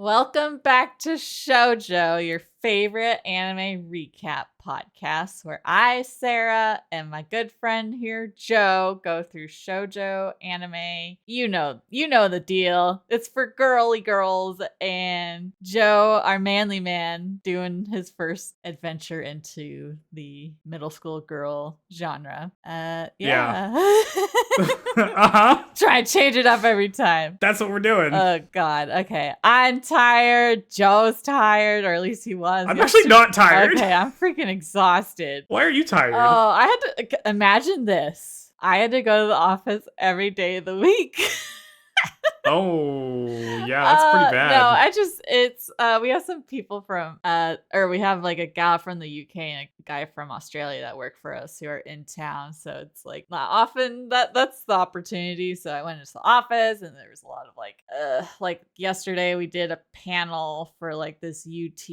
Welcome back to Shoujo, your favorite anime recap podcast, where I, Sarah, and my good friend here, Joe, go through shoujo anime. You know the deal. It's for girly girls, and Joe, our manly man, doing his first adventure into the middle school girl genre. Yeah. Uh-huh. Try to change it up every time. That's what we're doing. Oh God. Okay. I'm tired. Joe's tired, or at least he was. I'm actually not tired. Okay, I'm freaking exhausted. Why are you tired? Oh, I had to imagine this. I had to go to the office every day of the week. Oh, yeah, that's pretty bad. No, we have some people from, or we have like a gal from the UK and a guy from Australia that work for us who are in town. So it's like not often that's the opportunity. So I went into the office and there was a lot of like yesterday we did a panel for like this UT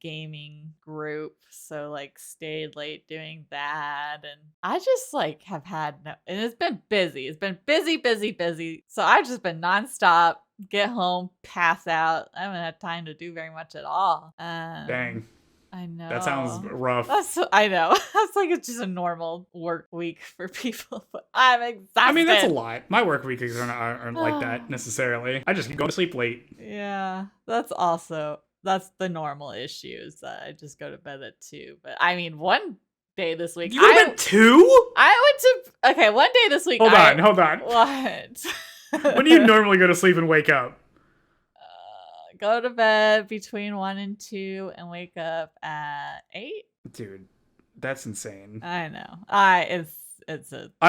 gaming group. So like stayed late doing that. And I just like have had and it's been busy. It's been busy. So I've just been nonstop, get home, pass out. I haven't had time to do very much at all. Dang. I know. That sounds rough. I know. It's like it's just a normal work week for people, but I'm exhausted. I mean, that's a lot. My work weeks aren't like that necessarily. I just go to sleep late. Yeah, that's the normal issue is that I just go to bed at 2. But I mean, one day this week. You go to bed 2? One day this week. Hold on. What? When do you normally go to sleep and wake up? Go to bed between 1 and 2 and wake up at 8. Dude, that's insane. I know. I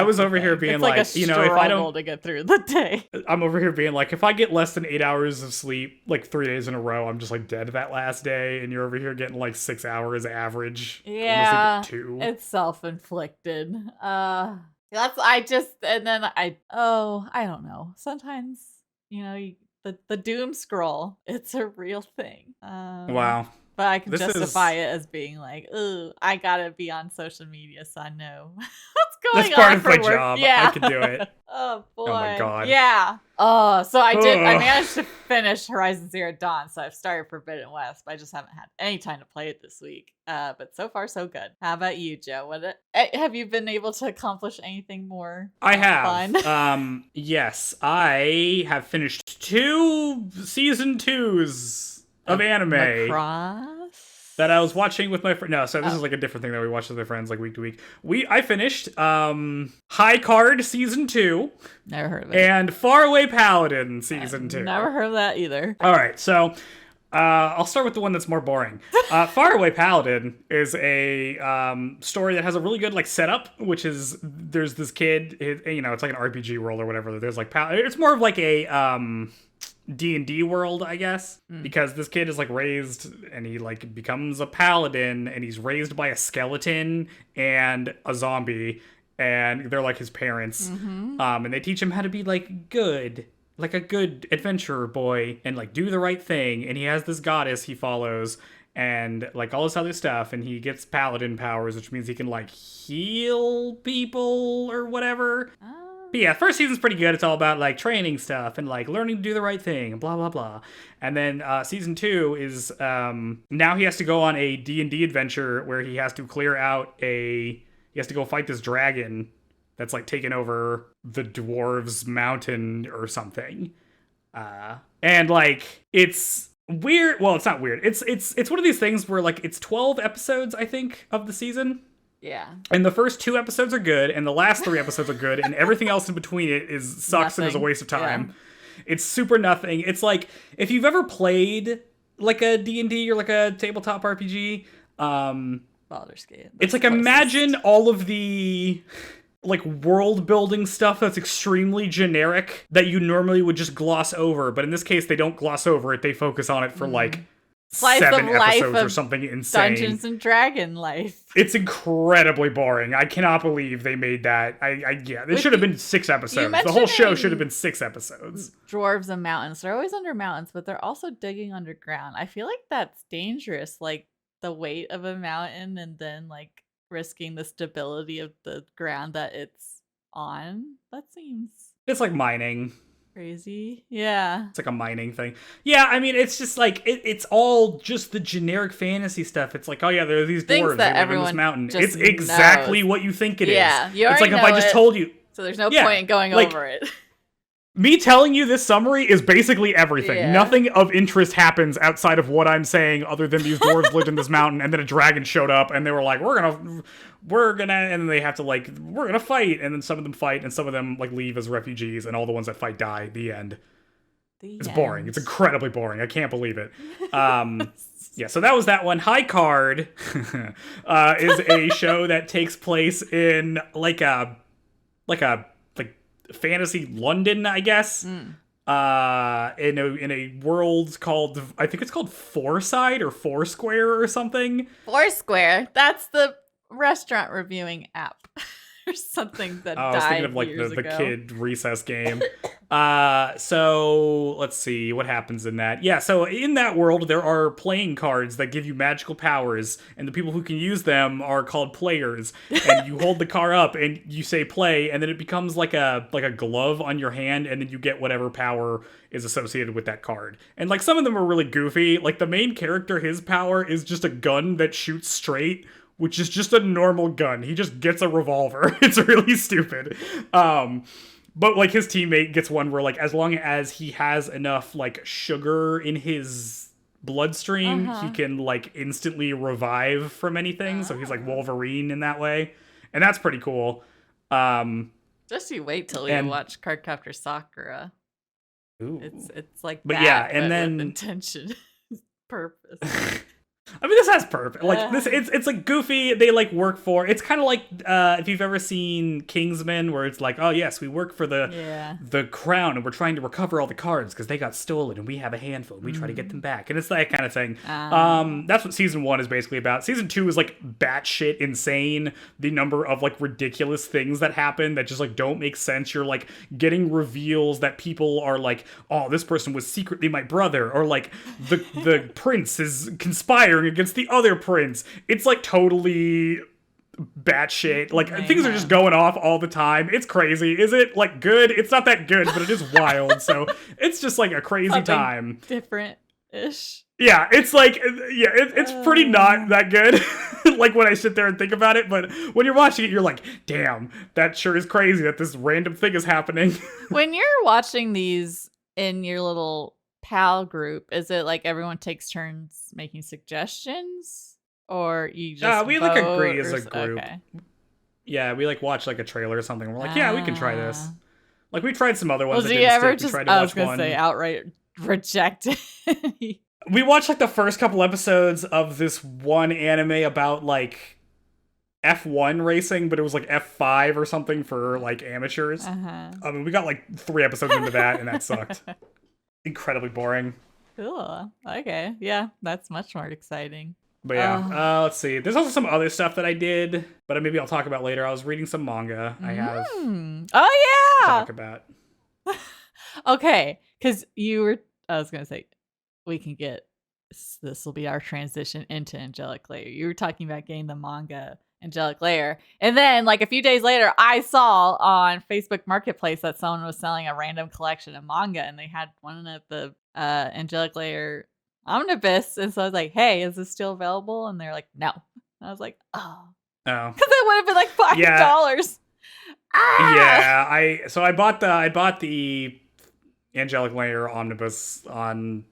was over here being like, a if I don't to get through the day. I'm over here being like, if I get less than 8 hours of sleep, like 3 days in a row, I'm just like dead that last day. And you're over here getting like 6 hours average. Yeah, 2. It's self-inflicted. I don't know. Sometimes, the doom scroll, it's a real thing. Wow. But I can justify it as being like, ooh, I gotta be on social media so I know what's going on. That's part of my work. job. Yeah. I can do it. Oh boy. Oh my God. Yeah. Oh, so I managed to finish Horizon Zero Dawn, so I've started Forbidden West, but I just haven't had any time to play it this week. But so far so good. How about you, Joe? Have you been able to accomplish anything more? I have. Fun? Yes, I have finished 2 season 2s of anime that I was watching with my friend. No, so this is like a different thing that we watch with my friends like week to week. I finished High Card season 2. Never heard of it. And Faraway Paladin season 2. Never heard of that either. All right, so I'll start with the one that's more boring. Faraway Paladin is a story that has a really good like setup, which is there's this kid. It's like an RPG world or whatever. There's like it's more of like a D&D world, I guess, because this kid is like raised and he like becomes a paladin and he's raised by a skeleton and a zombie and they're like his parents. And they teach him how to be like good, like a good adventurer boy and like do the right thing. And he has this goddess he follows and like all this other stuff, and he gets paladin powers, which means he can like heal people or whatever. But yeah, first season's pretty good. It's all about like training stuff and like learning to do the right thing and blah, blah, blah. And then season 2 is now he has to go on a D&D adventure where he has to he has to go fight this dragon that's like taken over the dwarves mountain or something. And like it's weird. Well, it's not weird. It's one of these things where like it's 12 episodes, I think, of the season. Yeah. And the first 2 episodes are good, and the last 3 episodes are good, and everything else in between it sucks and is a waste of time. Yeah. It's super nothing. It's like, if you've ever played like a D&D or like a tabletop RPG, Baldur's Gate. It's like, imagine all of the like world building stuff that's extremely generic that you normally would just gloss over, but in this case they don't gloss over it, they focus on it for like Slice 7 of life episodes of or something insane. Dungeons and Dragon life. It's incredibly boring. I cannot believe they made that. It should have been 6 episodes. The whole show should have been 6 episodes. Dwarves and mountains. They're always under mountains, but they're also digging underground. I feel like that's dangerous. Like the weight of a mountain and then like risking the stability of the ground that it's on. That seems... It's like mining. Crazy. Yeah. It's like a mining thing. Yeah, I mean, it's just like, it's all just the generic fantasy stuff. It's like, oh yeah, there are these Things dwarves that that live in this everyone mountain. just It's exactly knows. what you think it Yeah, is. you It's like already if I know just it, told you. so there's no Yeah, point in going like, over it. me telling you this summary is basically everything. Yeah. Nothing of interest happens outside of what I'm saying, other than these dwarves lived in this mountain, and then a dragon showed up, and they were like, we're gonna, and then they have to like, we're gonna fight, and then some of them fight, and some of them like leave as refugees, and all the ones that fight die. The end. It's boring. It's incredibly boring. I can't believe it. Yeah, so that was that one. High Card is a show that takes place in like fantasy London, I guess. In a world called, I think it's called Fourside or Foursquare or something. Foursquare. That's the restaurant reviewing app. Or something that I was thinking of like the kid recess game. So let's see what happens in that. Yeah, so in that world there are playing cards that give you magical powers, and the people who can use them are called players. And you hold the card up and you say play, and then it becomes like a glove on your hand, and then you get whatever power is associated with that card. And like some of them are really goofy. Like the main character, his power is just a gun that shoots straight, which is just a normal gun. He just gets a revolver. It's really stupid. But like his teammate gets one where like as long as he has enough like sugar in his bloodstream, he can like instantly revive from anything. So he's like Wolverine in that way. And that's pretty cool. Just you wait till you watch Cardcaptor Sakura. Ooh. It's like but that, yeah, and but then with intention. Purpose. I mean, this has purpose. Like this, it's like goofy. They like work for. It's kind of like if you've ever seen Kingsman, where it's like, oh yes, we work for the crown, and we're trying to recover all the cards because they got stolen, and we have a handful, and we try to get them back, and it's that kind of thing. That's what season 1 is basically about. Season 2 is like batshit insane. The number of like ridiculous things that happen that just like don't make sense. You're like getting reveals that people are like, oh, this person was secretly my brother, or like the prince is conspiring against the other prince. It's like totally batshit. Like things are just going off all the time. It's crazy. Is it like good? It's not that good, but it is wild. So it's just like a crazy time. Different-ish. Yeah, it's like it's pretty not that good. Like when I sit there and think about it, but when you're watching it, you're like, damn, that sure is crazy that this random thing is happening. When you're watching these in your little pal group, is it like everyone takes turns making suggestions, or you just we like agree as a group? Okay. Yeah, we like watch like a trailer or something. We're like, yeah, we can try this. Like we tried some other ones. Well, that do you ever stick. just? We tried to I watch was gonna one. say outright reject it. We watched like the first couple episodes of this one anime about like F1 racing, but it was like F5 or something for like amateurs. I mean, we got like 3 episodes into that, and that sucked. Incredibly boring. Cool. Okay. Yeah, that's much more exciting. But yeah, let's see. There's also some other stuff that I did, but maybe I'll talk about later. I was reading some manga. I have. Oh yeah. To talk about. Okay, because I was gonna say, we can get. This will be our transition into Angelic Layer. You were talking about getting the manga Angelic Layer, and then like a few days later, I saw on Facebook Marketplace that someone was selling a random collection of manga, and they had one of the Angelic Layer omnibus, and so I was like, "Hey, is this still available?" And they're like, "No." And I was like, "Oh, because it would have been like $5." Yeah, I bought the Angelic Layer omnibus on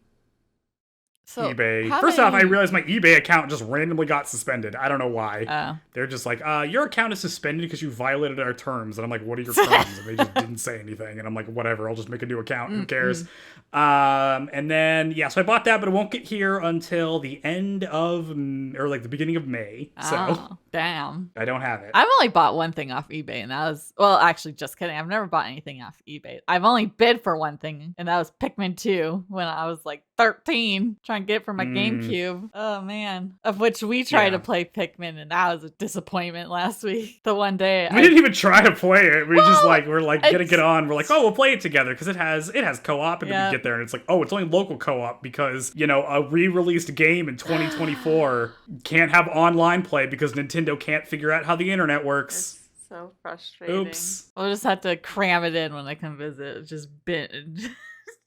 eBay. First off, I realized my eBay account just randomly got suspended. I don't know why. They're just like, your account is suspended because you violated our terms. And I'm like, what are your terms? And they just didn't say anything. And I'm like, whatever, I'll just make a new account. Who cares? And then, so I bought that, but it won't get here until the end of, or like the beginning of May. So damn. I don't have it. I've only bought one thing off eBay, and that was, well, actually, just kidding. I've never bought anything off eBay. I've only bid for one thing, and that was Pikmin 2 when I was like 13, trying to get it for my GameCube. Oh, man. Of which we tried to play Pikmin, and that was a disappointment last week. The one day. We didn't even try to play it. We're gonna get on. We're like, oh, we'll play it together, because it has co-op, and then we get there, and it's like, oh, it's only local co-op, because, a re-released game in 2024 can't have online play because Nintendo can't figure out how the internet works. So frustrating. Oops. We'll just have to cram it in when I come visit. Just binge.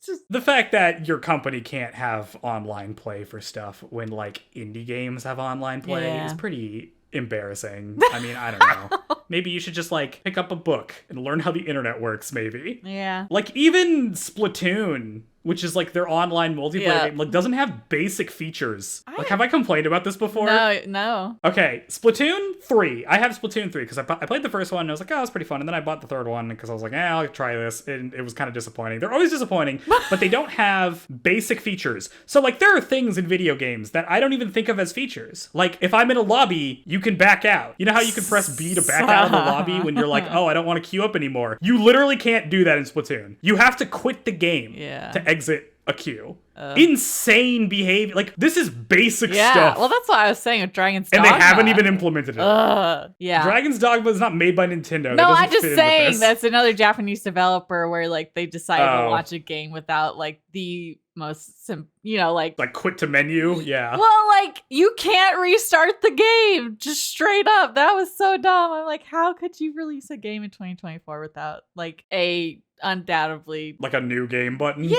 Just The fact that your company can't have online play for stuff when like indie games have online play is pretty embarrassing. I mean, I don't know. Maybe you should just like pick up a book and learn how the internet works, maybe. Yeah. Like even Splatoon, which is like their online multiplayer game, like doesn't have basic features. Like, have I complained about this before? No. Okay, Splatoon 3. I have Splatoon 3 because I played the first one and I was like, oh, it's pretty fun. And then I bought the third one because I was like, I'll try this. And it was kind of disappointing. They're always disappointing, but they don't have basic features. So like there are things in video games that I don't even think of as features. Like if I'm in a lobby, you can back out. You know how you can press B to back out of the lobby when you're like, oh, I don't want to queue up anymore. You literally can't do that in Splatoon. You have to quit the game to exit a queue. Insane behavior. Like, this is basic stuff. Well, that's what I was saying with Dragon's Dogma. And they haven't even implemented it. Yeah. Dragon's Dogma is not made by Nintendo. No, I'm just saying that's another Japanese developer where, like, they decided to launch a game without, like, the most, like quit to menu? Yeah. Well, like, you can't restart the game. Just straight up. That was so dumb. I'm like, how could you release a game in 2024 without, like, undoubtedly like a new game button? Yeah.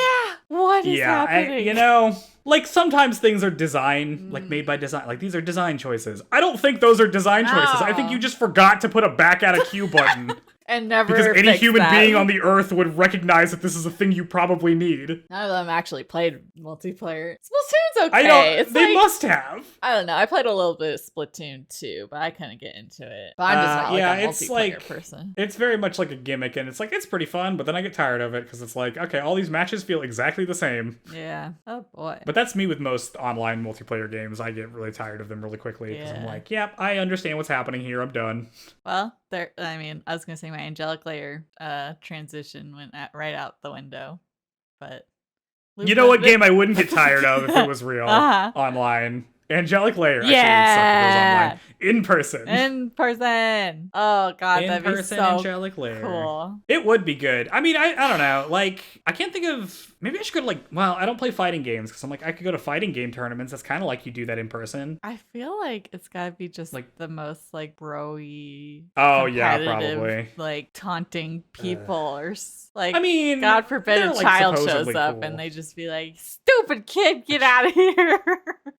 What is happening? Like sometimes things are designed, like made by design. Like these are design choices. I don't think those are design choices. I think you just forgot to put a back out of queue button. And never because any human being on the earth would recognize that this is a thing you probably need. None of them actually played multiplayer. Splatoon's okay. They must have. I don't know. I played a little bit of Splatoon 2, but I couldn't get into it. But I'm just not a multiplayer person. It's very much like a gimmick, and it's like, it's pretty fun, but then I get tired of it because it's like, okay, all these matches feel exactly the same. Yeah. Oh boy. But that's me with most online multiplayer games. I get really tired of them really quickly because I'm like, yep, I understand what's happening here. I'm done. Well, I was gonna say my Angelic Layer transition went right out the window, but you know what game I wouldn't get tired of if it was real online? Angelic Layer. Yeah. In person. Oh god, that'd be so Angelic Layer. Cool. It would be good. I mean, I don't know. Like, I can't think of. Maybe I should go to I don't play fighting games because I'm like, I could go to fighting game tournaments. That's kind of like you do that in person. I feel like it's gotta be just like the most like bro-y. Oh yeah, probably. Like taunting people I mean, God forbid a child shows up and they just be like, "Stupid kid, get out of here."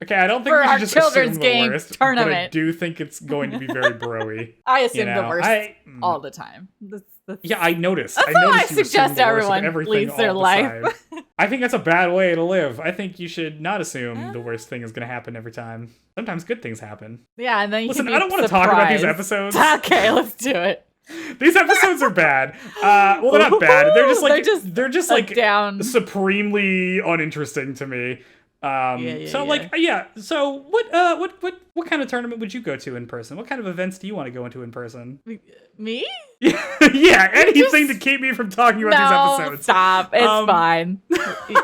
Okay, I don't think we should just children's assume game the worst, tournament. But I do think it's going to be very bro-y. I assume the worst all the time. Yeah, I noticed. That's why I suggest everyone leads their life. I think that's a bad way to live. I think you should not assume the worst thing is going to happen every time. Sometimes good things happen. Yeah, and then you Listen, I don't want to talk about these episodes. Okay, let's do it. These episodes are bad. Well, they're not bad. They're just like down, supremely uninteresting to me. So what kind of tournament would you go to in person? What kind of events do you want to go into in person? Me? Yeah, anything to keep me from talking about these episodes. Stop. It's fine.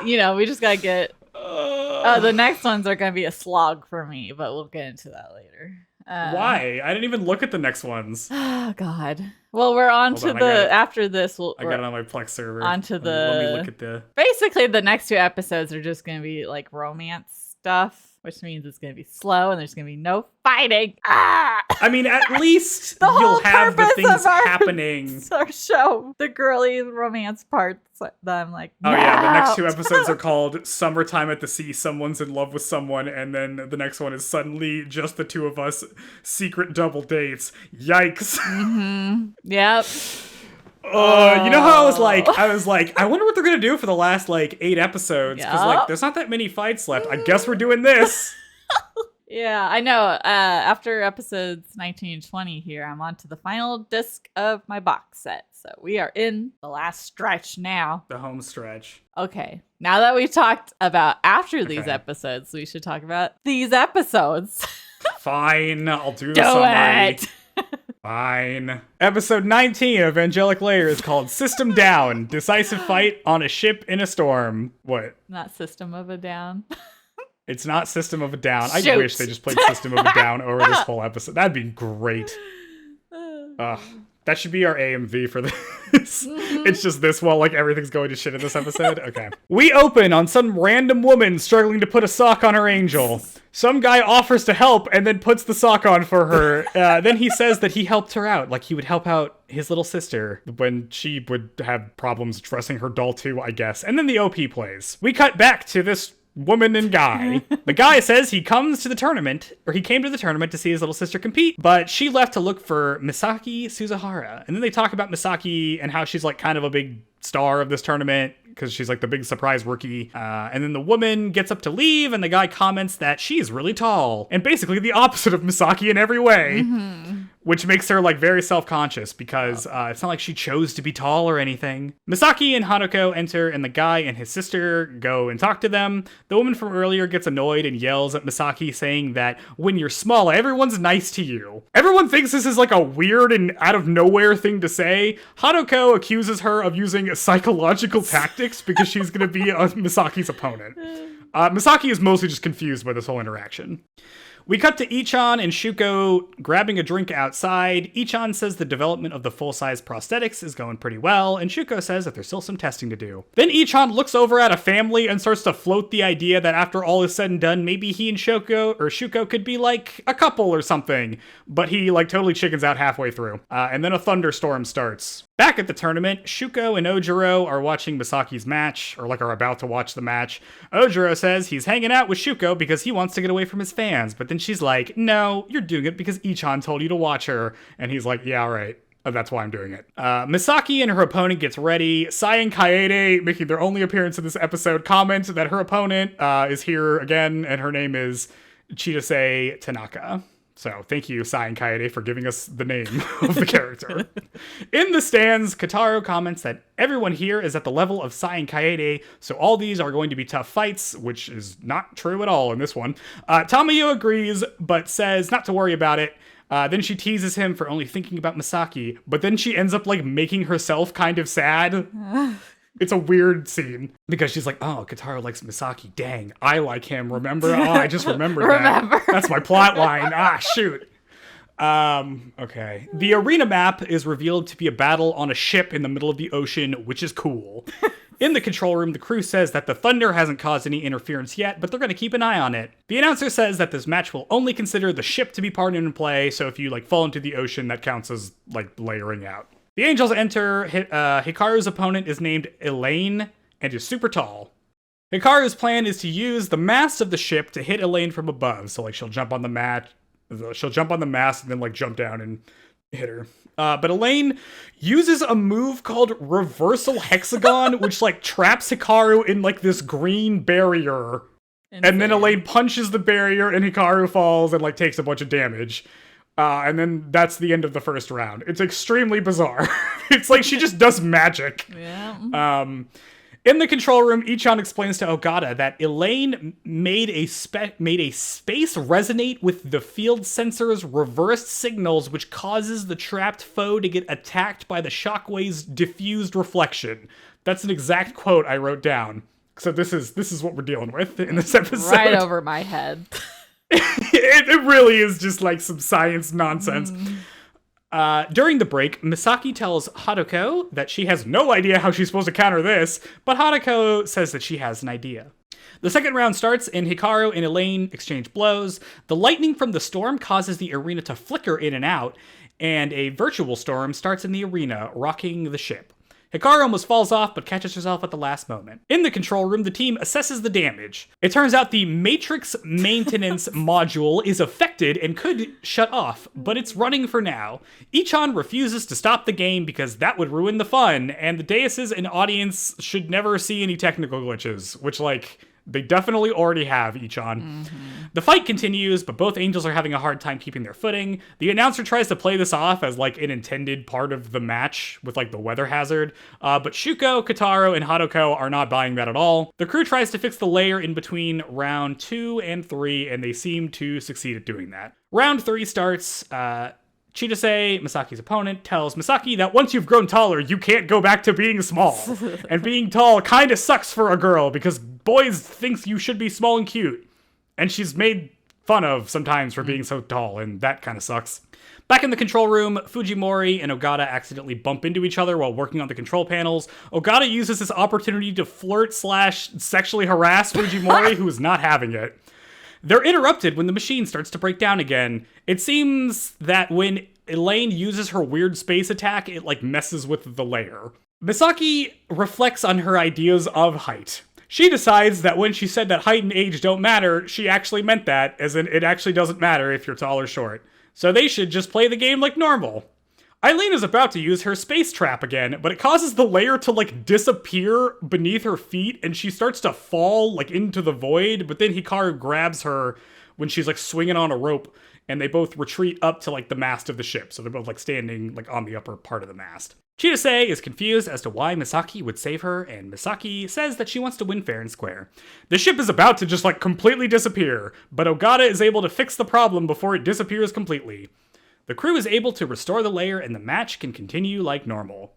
We just gotta get. The next ones are gonna be a slog for me, but we'll get into that later. Why? I didn't even look at the next ones. Oh God. Well, we're on to after this. I got it on my Plex server. Let me look at the. Basically, the next 2 episodes are just gonna be like romance stuff. Which means it's going to be slow and there's going to be no fighting. I mean, at least you'll have the things happening. Our show, the girly romance parts that I'm like, oh yeah, the next 2 episodes are called Summertime at the Sea, Someone's in Love with Someone, and then the next one is Suddenly Just the Two of Us, Secret Double Dates. Yikes. Mm-hmm. Yep. You know how I was like, I wonder what they're gonna do for the last 8 episodes because there's not that many fights left. I guess we're doing this. Yeah, I know. After episodes 19 and 20 here, I'm on to the final disc of my box set. So we are in the last stretch now. The home stretch. Okay, now that we talked about after these episodes, we should talk about these episodes. Fine, I'll do summary. Fine. Episode 19 of Angelic Layer is called System Down, Decisive Fight on a Ship in a Storm. What? Not System of a Down. It's not System of a Down. I wish they just played System of a Down over this whole episode. That'd be great. That should be our AMV for this. It's just this while like everything's going to shit in this episode. Okay. We open on some random woman struggling to put a sock on her angel. Some guy offers to help and then puts the sock on for her. Then he says that he helped her out. Like he would help out his little sister when she would have problems dressing her doll too, I guess. And then the OP plays. We cut back to this woman and guy. The guy says he came to the tournament to see his little sister compete, but she left to look for Misaki Suzuhara. And then they talk about Misaki and how she's like kind of a big star of this tournament because she's like the big surprise rookie. And then the woman gets up to leave and the guy comments that she's really tall and basically the opposite of Misaki in every way. Which makes her like very self-conscious because it's not like she chose to be tall or anything. Misaki and Hanako enter and the guy and his sister go and talk to them. The woman from earlier gets annoyed and yells at Misaki saying that when you're small, everyone's nice to you. Everyone thinks this is like a weird and out of nowhere thing to say. Hanako accuses her of using psychological tactics because she's going to be Misaki's opponent. Misaki is mostly just confused by this whole interaction. We cut to Ichan and Shuko grabbing a drink outside. Ichan says the development of the full-size prosthetics is going pretty well, and Shuko says that there's still some testing to do. Then Ichan looks over at a family and starts to float the idea that after all is said and done, maybe he and Shuko could be like a couple or something. But he like totally chickens out halfway through. And then a thunderstorm starts. Back at the tournament, Shuko and Ojiro are watching Misaki's match, or like are about to watch the match. Ojiro says he's hanging out with Shuko because he wants to get away from his fans, but then she's like, no, you're doing it because Ichan told you to watch her. And he's like, yeah, all right. That's why I'm doing it. Misaki and her opponent gets ready. Sai and Kaede, making their only appearance in this episode, comment that her opponent is here again, and her name is Chidase Tanaka. So thank you, Sai and Kaede, for giving us the name of the character. In the stands, Kotaro comments that everyone here is at the level of Sai and Kaede, so all these are going to be tough fights, which is not true at all in this one. Tamayo agrees, but says not to worry about it. Then she teases him for only thinking about Misaki, but then she ends up like making herself kind of sad. It's a weird scene because she's like, oh, Kotaro likes Misaki. Dang, I like him. Remember? Oh, I just remembered that. That's my plot line. Shoot. Okay. The arena map is revealed to be a battle on a ship in the middle of the ocean, which is cool. In the control room, the crew says that the thunder hasn't caused any interference yet, but they're going to keep an eye on it. The announcer says that this match will only consider the ship to be part in play, so if you like fall into the ocean, that counts as like layering out. The Angels enter. Hikaru's opponent is named Elaine and is super tall. Hikaru's plan is to use the mast of the ship to hit Elaine from above. So like she'll jump on the mast and then like jump down and hit her. But Elaine uses a move called Reversal Hexagon, which like traps Hikaru in like this green barrier. And then Elaine punches the barrier and Hikaru falls and like takes a bunch of damage. And then that's the end of the first round. It's extremely bizarre. It's like she just does magic. Yeah. In the control room, Ichan explains to Ogata that Elaine made a space resonate with the field sensor's reversed signals, which causes the trapped foe to get attacked by the shockwave's diffused reflection. That's an exact quote I wrote down. So this is what we're dealing with in this episode. Right over my head. It really is just like some science nonsense. During the break, Misaki tells Haruko that she has no idea how she's supposed to counter this, but Haruko says that she has an idea. The second round starts, and Hikaru and Elaine exchange blows. The lightning from the storm causes the arena to flicker in and out, and a virtual storm starts in the arena, rocking the ship. Hikaru almost falls off, but catches herself at the last moment. In the control room, the team assesses the damage. It turns out the Matrix maintenance module is affected and could shut off, but it's running for now. Ichan refuses to stop the game because that would ruin the fun, and the daises and audience should never see any technical glitches, which, like, they definitely already have, Ichan. The fight continues, but both angels are having a hard time keeping their footing. The announcer tries to play this off as, like, an intended part of the match with, like, the weather hazard. But Shuko, Kotaro, and Haruko are not buying that at all. The crew tries to fix the layer in between round 2 and 3, and they seem to succeed at doing that. Round 3 starts. Chidase, Misaki's opponent, tells Misaki that once you've grown taller, you can't go back to being small. And being tall kinda sucks for a girl because boys think you should be small and cute. And she's made fun of sometimes for being so tall, and that kind of sucks. Back in the control room, Fujimori and Ogata accidentally bump into each other while working on the control panels. Ogata uses this opportunity to flirt/sexually harass Fujimori, who is not having it. They're interrupted when the machine starts to break down again. It seems that when Elaine uses her weird space attack, it like messes with the layer. Misaki reflects on her ideas of height. She decides that when she said that height and age don't matter, she actually meant that, as in it actually doesn't matter if you're tall or short. So they should just play the game like normal. Eileen is about to use her space trap again, but it causes the layer to like disappear beneath her feet, and she starts to fall like into the void, but then Hikaru grabs her when she's like swinging on a rope, and they both retreat up to like the mast of the ship, so they're both like standing like on the upper part of the mast. Chidase is confused as to why Misaki would save her, and Misaki says that she wants to win fair and square. The ship is about to just like completely disappear, but Ogata is able to fix the problem before it disappears completely. The crew is able to restore the layer, and the match can continue like normal.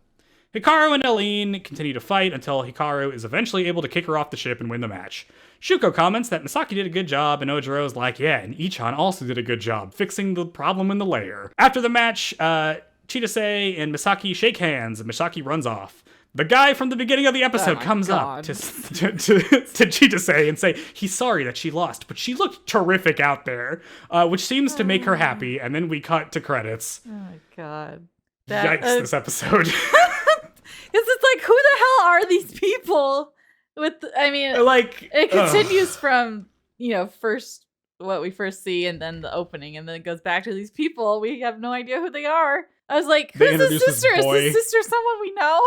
Hikaru and Eileen continue to fight until Hikaru is eventually able to kick her off the ship and win the match. Shuko comments that Misaki did a good job, and Ojiro's like, yeah, and Ichan also did a good job fixing the problem in the layer. After the match, Chidase and Misaki shake hands, and Misaki runs off. The guy from the beginning of the episode comes up to Chidase and say he's sorry that she lost, but she looked terrific out there, which seems to make her happy, and then we cut to credits. Oh my god. Yikes, this episode. Because it's like, who the hell are these people? Like, it continues from, what we first see, and then the opening, and then it goes back to these people. We have no idea who they are. I was like, who's this sister? Is this sister someone we know?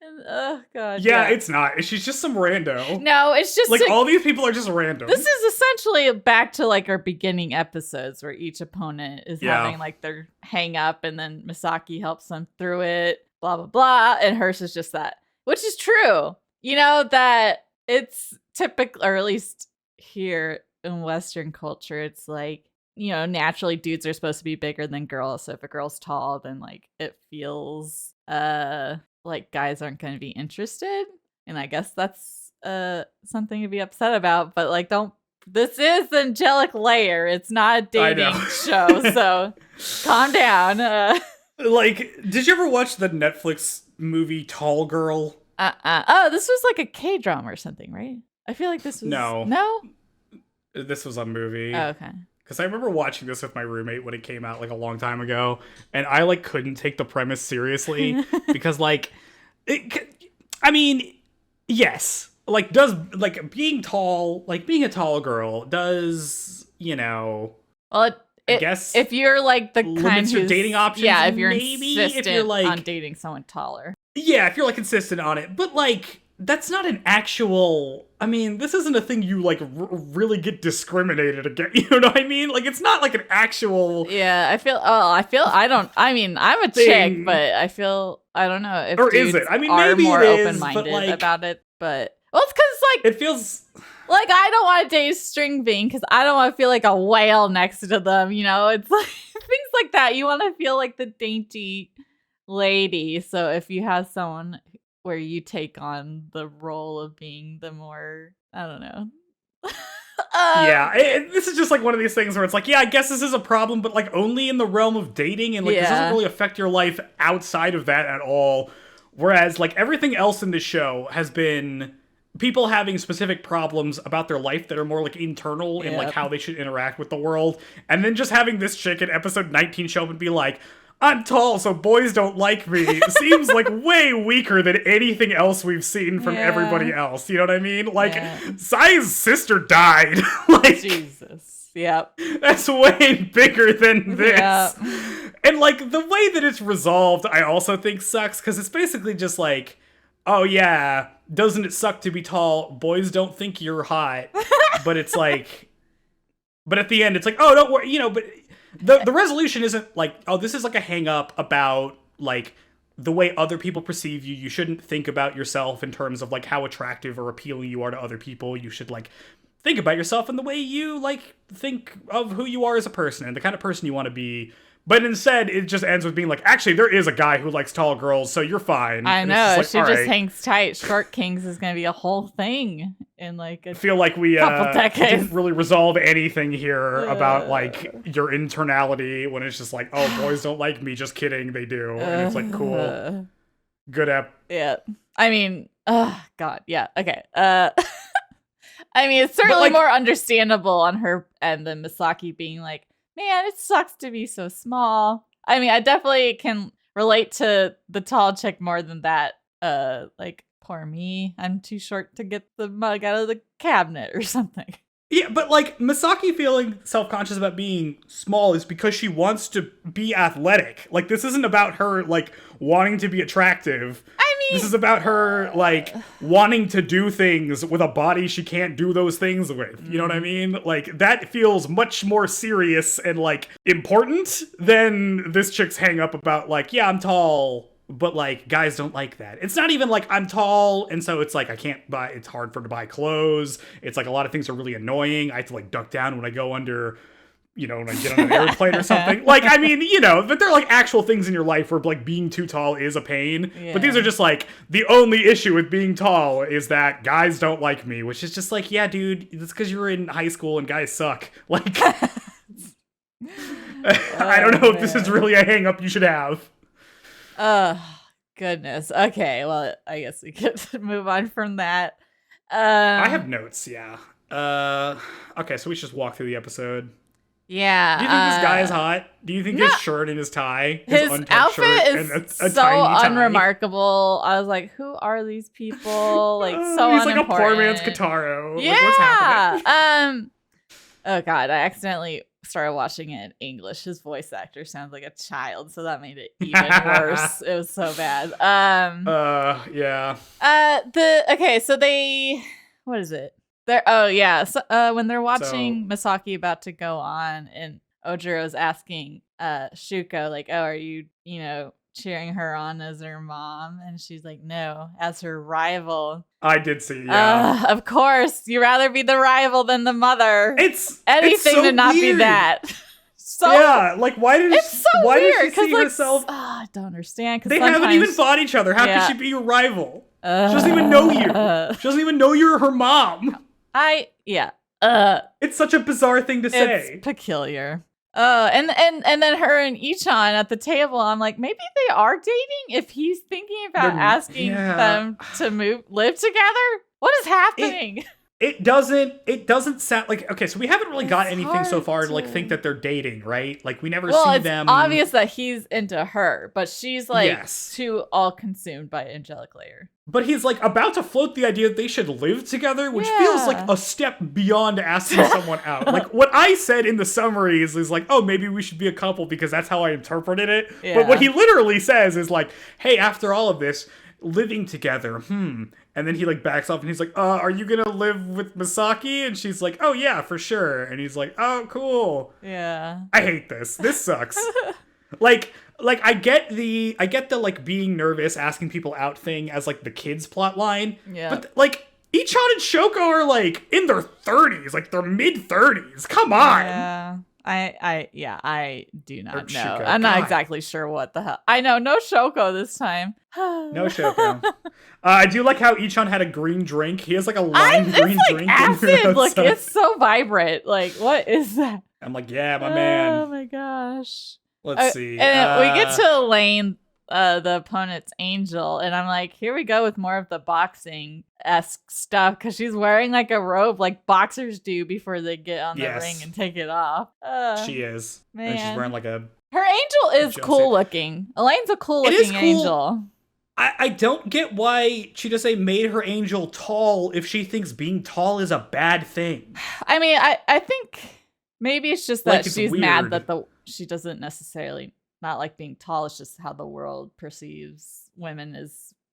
And, oh god. Yeah, it's not. She's just some rando. No, it's just like all these people are just random. This is essentially back to like our beginning episodes where each opponent is having like their hang up, and then Misaki helps them through it, blah blah blah, and hers is just that. Which is true. That it's typical, or at least here in Western culture, it's like, naturally dudes are supposed to be bigger than girls. So if a girl's tall, then like it feels like guys aren't going to be interested. And I guess that's something to be upset about. But like, this is Angelic Layer. It's not a dating show. So calm down. Did you ever watch the Netflix movie Tall Girl? Oh, this was like a K-drama or something, right? I feel like this was... No? This was a movie. Oh, okay. Because I remember watching this with my roommate when it came out like a long time ago, and I like couldn't take the premise seriously because yes, like does like being tall, like being a tall girl does, Well, I guess if you're like the kind your dating options, if you're maybe insistent if you're like on dating someone taller. Yeah, if you're like insistent on it, but like that's not an actual. This isn't a thing you like really get discriminated against. You know what I mean? Like it's not like an actual. Yeah, I don't. I'm a chick, but I don't know if or dudes is it? are more open-minded like, about it. But it's because like it feels. Like, I don't want to date a string bean because I don't want to feel like a whale next to them, It's like things like that. You want to feel like the dainty lady. So if you have someone where you take on the role of being the more, I don't know. This is just like one of these things where it's like, I guess this is a problem, but like only in the realm of dating, and like this doesn't really affect your life outside of that at all. Whereas like everything else in this show has been people having specific problems about their life that are more like internal and like how they should interact with the world. And then just having this chick in episode 19 show up and be like, I'm tall, so boys don't like me. Seems like way weaker than anything else we've seen from everybody else. You know what I mean? Like, Sai's sister died. Like, Jesus. Yep. That's way bigger than this. Yep. And like the way that it's resolved, I also think sucks, because it's basically just like, oh yeah, doesn't it suck to be tall? Boys don't think you're hot. But it's like, but at the end, it's like, oh, don't worry, but the resolution isn't like, oh, this is like a hang up about like the way other people perceive you. You shouldn't think about yourself in terms of like how attractive or appealing you are to other people. You should like think about yourself and the way you like think of who you are as a person and the kind of person you want to be. But instead, it just ends with being like, actually, there is a guy who likes tall girls, so you're fine. I And know. it's She like, just right. hangs tight. Short Kings is going to be a whole thing in like a I feel like we couple decades. didn't really resolve anything here about like your internality when it's just like, oh, boys don't like me. Just kidding, they do. And it's like, cool. Good app. Yeah. I mean, God. Yeah. Okay. I mean, it's certainly like, more understandable on her end than Misaki being like, man, it sucks to be so small. I mean, I definitely can relate to the tall chick more than that. Like, poor me. I'm too short to get the mug out of the cabinet or something. Yeah, but like Misaki feeling self-conscious about being small is because she wants to be athletic. Like, this isn't about her like wanting to be attractive. I mean, this is about her like wanting to do things with a body she can't do those things with. You know what I mean? Like, that feels much more serious and like important than this chick's hang up about like, yeah, I'm tall, but like guys don't like that. It's not even like I'm tall and so it's like I can't buy, it's hard for her to buy clothes. It's like a lot of things are really annoying. I have to like duck down when I go under, you know, when I get on an airplane or something. Like, I mean, you know, but they're like actual things in your life where like being too tall is a pain. Yeah. But these are just like the only issue with being tall is that guys don't like me, which is just like, yeah, dude, it's because you were in high school and guys suck. Like, I don't know if this is really a hang up you should have. Goodness. Okay, well, I guess we could move on from that. I have notes, yeah. Okay, so we should just walk through the episode. Yeah. Do you think this guy is hot? Do you think his shirt and his tie, his untucked outfit shirt is and a so tiny tie? unremarkable. I was like, who are these people? Like, so he's like a poor man's unimportant. Kataro. Yeah. Like, what's happening? Oh god, I accidentally started watching it in English. His voice actor sounds like a child, so that made it even worse. It was so bad. Yeah. So they, what is it? So when they're watching Misaki about to go on, and Ojiro's asking Shuko, like, oh, are you, cheering her on as her mom? And she's like, no, as her rival. I did see, yeah. Of course, you'd rather be the rival than the mother. It's anything so to not weird. Be that. So yeah, like why did it's so why weird, did she see like, herself? I don't understand. They haven't even fought each other. How could she be your rival? She doesn't even know you. She doesn't even know you're her mom. It's such a bizarre thing to say. It's peculiar. And then her and Ichan at the table, I'm like, maybe they are dating if he's thinking about asking them to live together. What is happening? It doesn't sound like, okay, so we haven't really got anything so far to like think that they're dating, right? Like we never see them. It's obvious that he's into her, but she's like too all consumed by Angelic Layer. But he's like about to float the idea that they should live together, which feels like a step beyond asking someone out. Like what I said in the summaries is like, oh, maybe we should be a couple because that's how I interpreted it. Yeah. But what he literally says is like, hey, after all of this, living together, And then he like backs off and he's like, are you gonna live with Misaki? And she's like, oh yeah, for sure. And he's like, oh, cool. Yeah. I hate this. This sucks. Like I get the like being nervous, asking people out thing as like the kids plot line. Yeah. But like Ichan and Shoko are like in their 30s, like their mid 30s. Come on. Yeah. I do not know. Shiko. I'm not exactly sure what the hell. I know, no Shoko this time. No Shoko. I do like how Ichan had a green drink. He has like a lime green drink. Acid. Look, it's so vibrant. Like, what is that? I'm like, yeah, my man. Oh my gosh. Let's see. And we get to Elaine, the opponent's angel, and I'm like, here we go with more of the boxing-esque stuff, because she's wearing like a robe like boxers do before they get on the ring and take it off. She is. Man. And she's wearing like a... Her angel is cool looking. Elaine's a cool looking angel. I don't get why she just made her angel tall if she thinks being tall is a bad thing. I mean, I think maybe it's just that she's weird. mad that she doesn't necessarily not like being tall. It's just how the world perceives women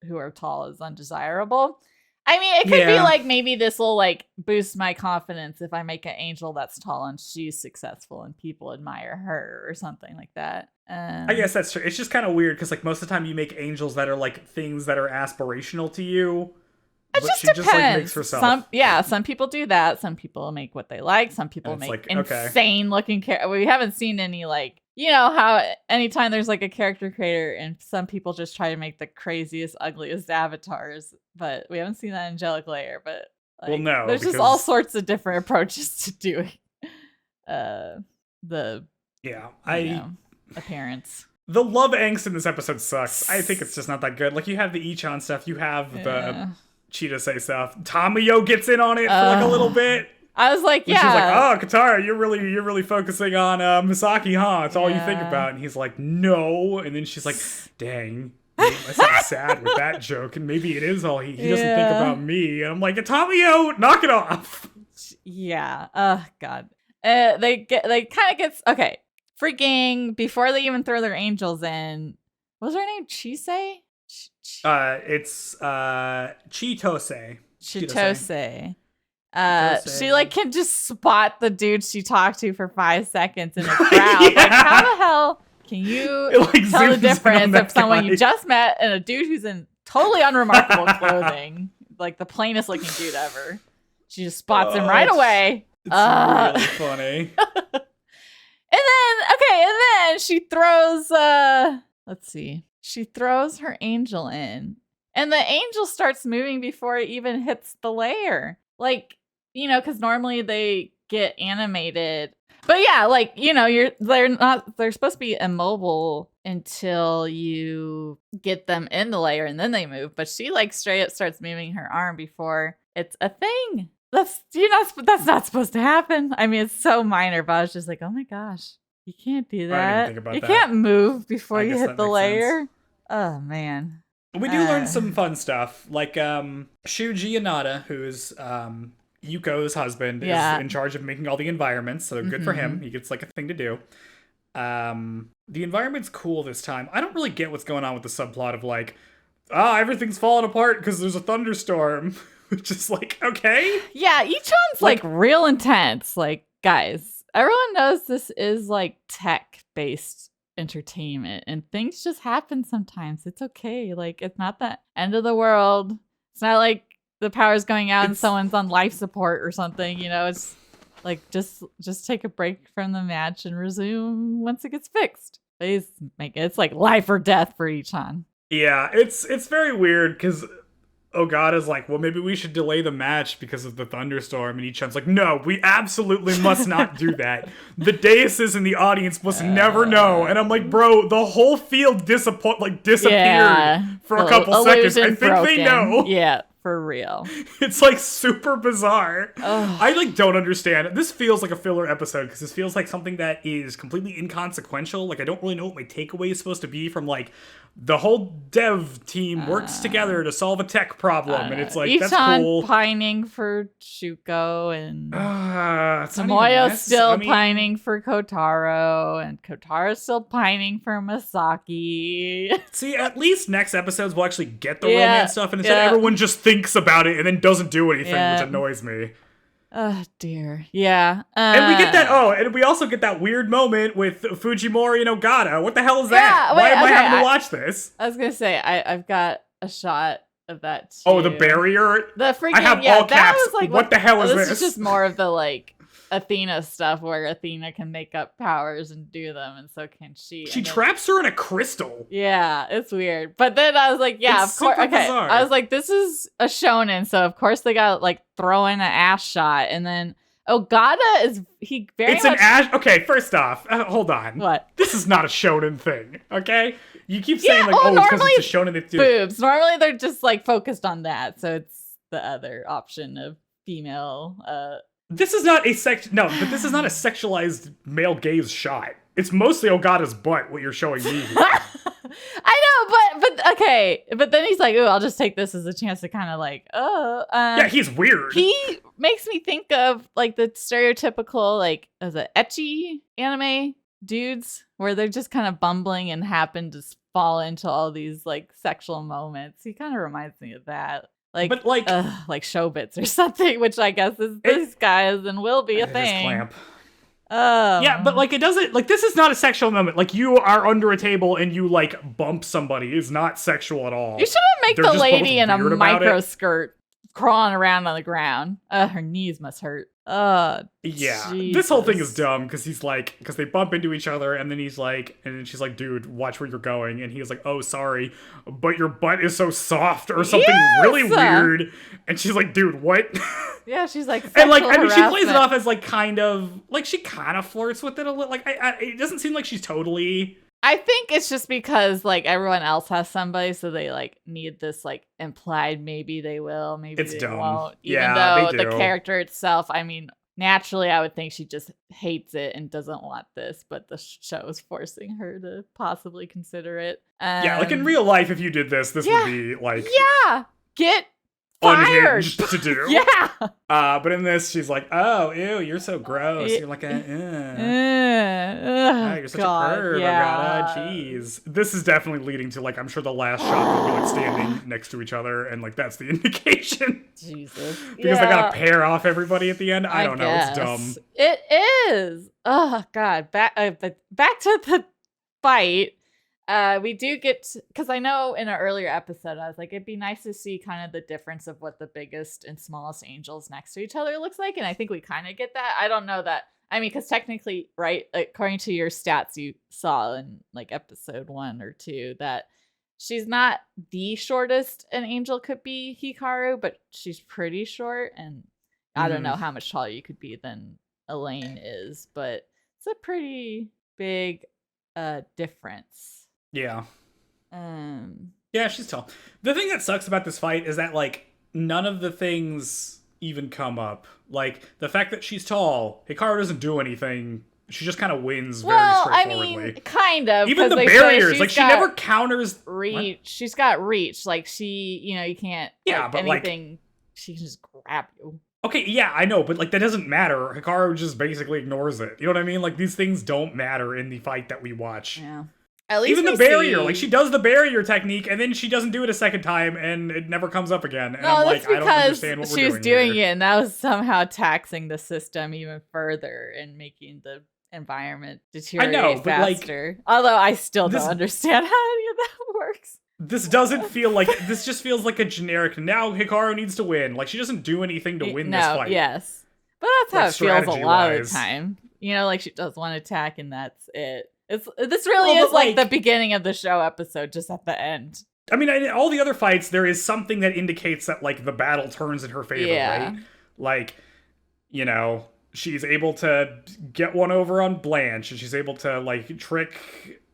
who are tall as undesirable. I mean, it could be like, maybe this will like boost my confidence if I make an angel that's tall and she's successful and people admire her or something like that. I guess that's true. It's just kind of weird because like most of the time you make angels that are like things that are aspirational to you, It but just she depends. just like makes herself. Some people do that. Some people make what they like. Some people make like, insane looking characters. We haven't seen any like, you know how anytime there's like a character creator and some people just try to make the craziest, ugliest avatars, but we haven't seen that in Angelic Layer. But like, well, no, there's just all sorts of different approaches to doing the appearance. The love angst in this episode sucks. I think it's just not that good. Like, you have the Ichan stuff, you have the Cheetah stuff. Tamayo gets in on it for like a little bit. I was like, She's like, oh, Katara, you're really focusing on Misaki, huh? It's all you think about. And he's like, no. And then she's like, dang, I sound sad with that joke. And maybe it is all he doesn't think about me. And I'm like, Tamayo, knock it off. Yeah. Oh God. They kind of gets okay. Freaking before they even throw their angels in. What's her name? Chise? It's Chitose. Chitose. She like can just spot the dude she talked to for 5 seconds in a crowd. Like, how the hell can you tell the difference of someone you just met and a dude who's in totally unremarkable clothing, like the plainest looking dude ever? She just spots him right away. It's really funny. And then she throws let's see. She throws her angel in. And the angel starts moving before it even hits the layer. Like, you know, because normally they get animated. But yeah, like, you know, they're supposed to be immobile until you get them in the layer and then they move. But she like straight up starts moving her arm before it's a thing. That's not supposed to happen. I mean, it's so minor, but I was just like, oh my gosh, you can't do that. I didn't even think about you that. can't move before you hit that the makes layer. sense. Oh man. We do learn some fun stuff, like Shuji Inada, who is Yuko's husband, is in charge of making all the environments, so good for him. He gets like a thing to do. The environment's cool this time. I don't really get what's going on with the subplot of like, everything's falling apart because there's a thunderstorm. Which is like, okay. Yeah, Ichan's like real intense. Like, guys, everyone knows this is like tech-based entertainment and things just happen sometimes. It's okay. Like, it's not the end of the world. It's not like the power's going out and someone's on life support or something, you know. It's like just take a break from the match and resume once it gets fixed. Please make it. It's like life or death for Ichan. Yeah, it's very weird because Ogata's like, well, maybe we should delay the match because of the thunderstorm. And Ichan's like, no, we absolutely must not do that. The deises in the audience must never know. And I'm like, bro, the whole field disappeared for a couple seconds. I think they know. Yeah, for real. It's like super bizarre. I like don't understand. This feels like a filler episode because this feels like something that is completely inconsequential. Like, I don't really know what my takeaway is supposed to be from like the whole dev team works together to solve a tech problem, and it's like, Ichan that's cool. Pining for Shuko, and Tomoyo's still pining for Kotaro, and Kotaro's still pining for Misaki. See, at least next episodes we'll actually get the romance stuff, and instead everyone just thinks about it and then doesn't do anything, which annoys me. Oh dear. Yeah. And we get that, and we also get that weird moment with Fujimori and Ogata. What the hell is that? Why am I having to watch this? I was going to say, I've got a shot of that too. Oh, the barrier? The freaking, I have all caps. Was like, what the hell is this? This is just more of the, like, Athena stuff where Athena can make up powers and do them, and so can she. She traps her in a crystal. Yeah, it's weird. But then I was like, yeah, of course. Okay, bizarre. I was like, this is a shonen, so of course they got like throw in an ass shot, and then Ogata is an ass. Okay, first off, hold on. What? This is not a shonen thing. Okay, you keep saying like, it's because it's a shonen. That boobs. Normally they're just like focused on that, so it's the other option of female. This is not a but this is not a sexualized male gaze shot. It's mostly Ogata's butt, what you're showing me. I know, but okay. But then he's like, "Ooh, I'll just take this as a chance to kind of like, yeah, he's weird. He makes me think of like the stereotypical like as a ecchi anime dudes where they're just kind of bumbling and happen to fall into all these like sexual moments. He kind of reminds me of that. Like Showbits or something, which I guess is these guys and will be a thing. Clamp. Yeah, but like it doesn't like this is not a sexual moment. Like you are under a table and you like bump somebody is not sexual at all. You shouldn't make the lady in a micro skirt crawling around on the ground. Her knees must hurt. Yeah, Jesus. this whole thing is dumb because because they bump into each other and then and then she's like, dude, watch where you're going. And he's like, oh, sorry, but your butt is so soft or something really weird. And she's like, dude, what? Yeah, she's like, and like, I mean, she plays it off as like she kind of flirts with it a little. Like, it doesn't seem like she's totally. I think it's just because like everyone else has somebody, so they like need this like implied maybe they will, maybe it's they dumb. won't. Yeah, even though the character itself, I mean, naturally I would think she just hates it and doesn't want this, but the show is forcing her to possibly consider it. Yeah, like in real life, if you did this would be like get fired. Unhinged to do. Yeah. But in this, she's like, "Oh, ew, you're so gross. You're like you're such a perv. Yeah. Jeez." This is definitely leading to like, I'm sure the last shot they'll be like standing next to each other, and like that's the indication. Jesus. Because they gotta pair off everybody at the end. I don't know. It's dumb. It is. Oh God. Back to the fight. We do get, because I know in an earlier episode I was like, it'd be nice to see kind of the difference of what the biggest and smallest angels next to each other looks like, and I think we kind of get that. I don't know that, I mean, because technically, right, according to your stats you saw in like episode 1 or 2, that she's not the shortest an angel could be, Hikaru, but she's pretty short, and I don't know how much taller you could be than Elaine is, but it's a pretty big difference. Yeah. Yeah, she's tall. The thing that sucks about this fight is that, like, none of the things even come up. Like, the fact that she's tall, Hikaru doesn't do anything. She just kind of wins very straightforwardly. I mean, kind of. Even the barriers, like, she never counters... Reach. What? She's got reach. Like, she, you can't... Yeah, but anything, like... She can just grab you. Okay, yeah, I know, but, like, that doesn't matter. Hikaru just basically ignores it. You know what I mean? Like, these things don't matter in the fight that we watch. Yeah. At least even the barrier, like she does the barrier technique and then she doesn't do it a second time and it never comes up again. And I'm like, I don't understand what we're doing. She was doing it and that was somehow taxing the system even further and making the environment deteriorate faster. Like, although I still don't understand how any of that works. This doesn't feel like this just feels like a generic. Now Hikaru needs to win. Like she doesn't do anything to win this fight. Yes, but that's how it feels a lot of the time. Like she does one attack and that's it. This really is like the beginning of the show episode, just at the end. I mean, in all the other fights, there is something that indicates that like the battle turns in her favor, right? Like, she's able to get one over on Blanche, and she's able to like trick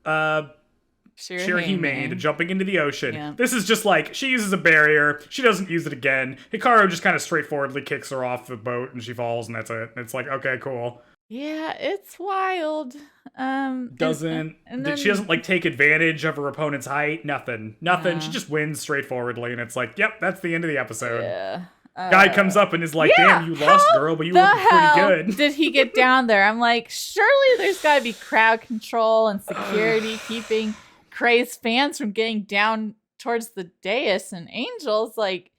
Shirahime into jumping into the ocean. Yeah. This is just like she uses a barrier, she doesn't use it again. Hikaru just kind of straightforwardly kicks her off the boat, and she falls, and that's it. It's like, okay, cool. Yeah, it's wild. She doesn't like take advantage of her opponent's height. Nothing. She just wins straightforwardly, and it's like, yep, that's the end of the episode. Yeah. Guy comes up and is like, damn, you lost, girl, but you look pretty good. Did he get down there? I'm like, surely there's gotta be crowd control and security keeping crazed fans from getting down towards the dais and angels. Like,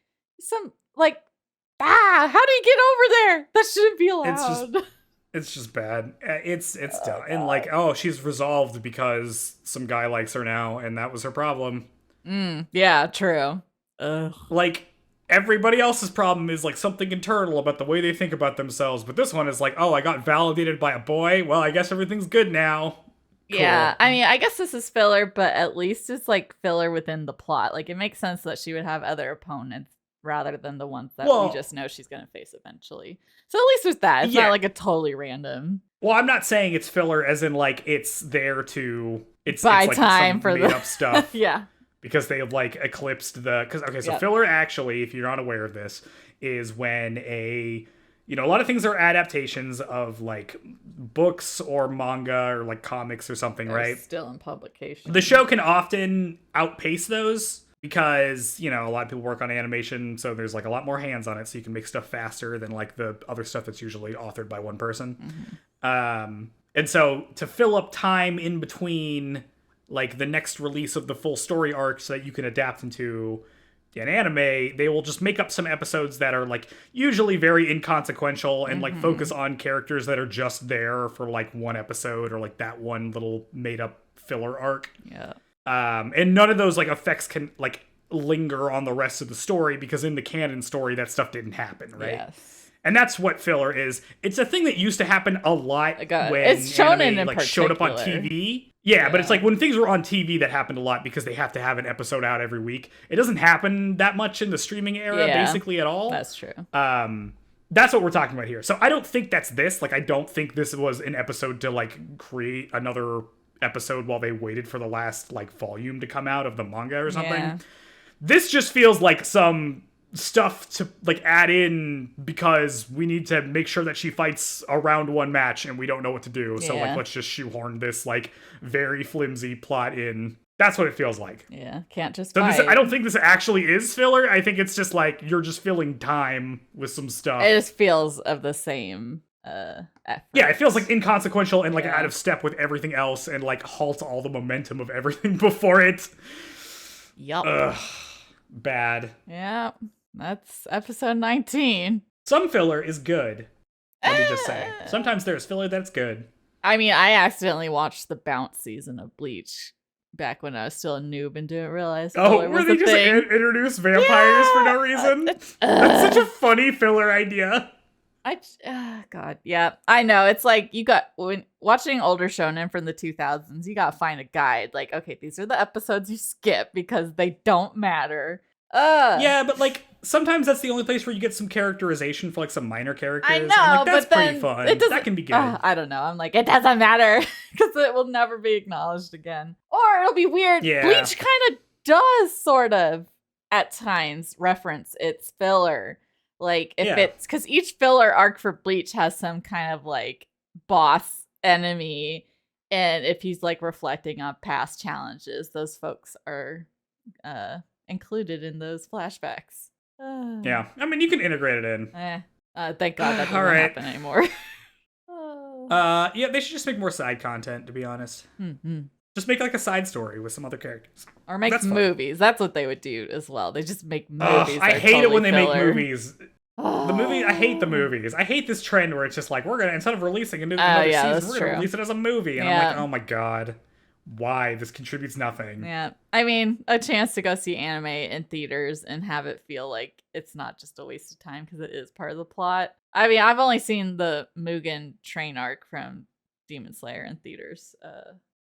how do you get over there? That shouldn't be allowed. It's just bad. It's dumb. And like, she's resolved because some guy likes her now, and that was her problem. Yeah, true. Like, everybody else's problem is like something internal about the way they think about themselves, but this one is like, I got validated by a boy. Well, I guess everything's good now. Cool. Yeah, I mean, I guess this is filler, but at least it's like filler within the plot. Like, it makes sense that she would have other opponents rather than the ones that we just know she's going to face eventually. So at least there's that. It's not like a totally random. Well, I'm not saying it's filler as in like it's there to buy like time for made up stuff. Yeah. Because they have like eclipsed so filler actually, if you're not aware of this, is when a lot of things are adaptations of like books or manga or like comics or something, right? Still in publication. The show can often outpace those. Because, a lot of people work on animation, so there's, like, a lot more hands on it, so you can make stuff faster than, like, the other stuff that's usually authored by one person. Mm-hmm. And so, to fill up time in between, like, the next release of the full story arc so that you can adapt into an anime, they will just make up some episodes that are, like, usually very inconsequential and, like, focus on characters that are just there for, like, one episode or, like, that one little made-up filler arc. Yeah. And none of those like effects can like linger on the rest of the story, because in the canon story, that stuff didn't happen, right? Yes. And that's what filler is. It's a thing that used to happen a lot when it's shonen anime, in like, showed up on particular. TV. Yeah, but it's like when things were on TV, that happened a lot because they have to have an episode out every week. It doesn't happen that much in the streaming era, basically, at all. That's true. That's what we're talking about here. So I don't think that's this. Like, I don't think this was an episode to, like, create another episode while they waited for the last, like, volume to come out of the manga or something. Yeah. This just feels like some stuff to, like, add in because we need to make sure that she fights a round one match and we don't know what to do. So, like, let's just shoehorn this, like, very flimsy plot in. That's what it feels like. Yeah, can't just so fight. I don't think this actually is filler. I think it's just like you're just filling time with some stuff. It just feels of the same effort. Yeah, it feels like inconsequential and like out of step with everything else and like halts all the momentum of everything before it. Yup. Ugh, bad. Yeah, that's episode 19. Some filler is good. Let me just say. Sometimes there's filler that's good. I mean, I accidentally watched the Bounce season of Bleach back when I was still a noob and didn't realize. Where they just introduce vampires for no reason? That's such a funny filler idea. God, yeah, I know. It's like when watching older shonen from the 2000s, you gotta find a guide. Like, okay, these are the episodes you skip because they don't matter. Yeah, but like sometimes that's the only place where you get some characterization for like some minor characters. I know, and, like, that's but pretty fun. That can be good. I don't know. I'm like, it doesn't matter because it will never be acknowledged again, or it'll be weird. Yeah. Bleach kind of does sort of at times reference its filler, like if it's because each filler arc for Bleach has some kind of like boss enemy, and if he's like reflecting on past challenges, those folks are included in those flashbacks. Yeah, I mean, you can integrate it in. Thank God that doesn't happen anymore. Yeah, they should just make more side content, to be honest. Mm-hmm. Just make like a side story with some other characters. Or make movies. That's what they would do as well. They just make movies. I hate it when they filler. make movies. The movie, I hate the movies. I hate this trend where it's just like, we're going to, instead of releasing another season, we're going to release it as a movie. And I'm like, oh my God. Why? This contributes nothing. Yeah. I mean, a chance to go see anime in theaters and have it feel like it's not just a waste of time because it is part of the plot. I mean, I've only seen the Mugen train arc from Demon Slayer in theaters.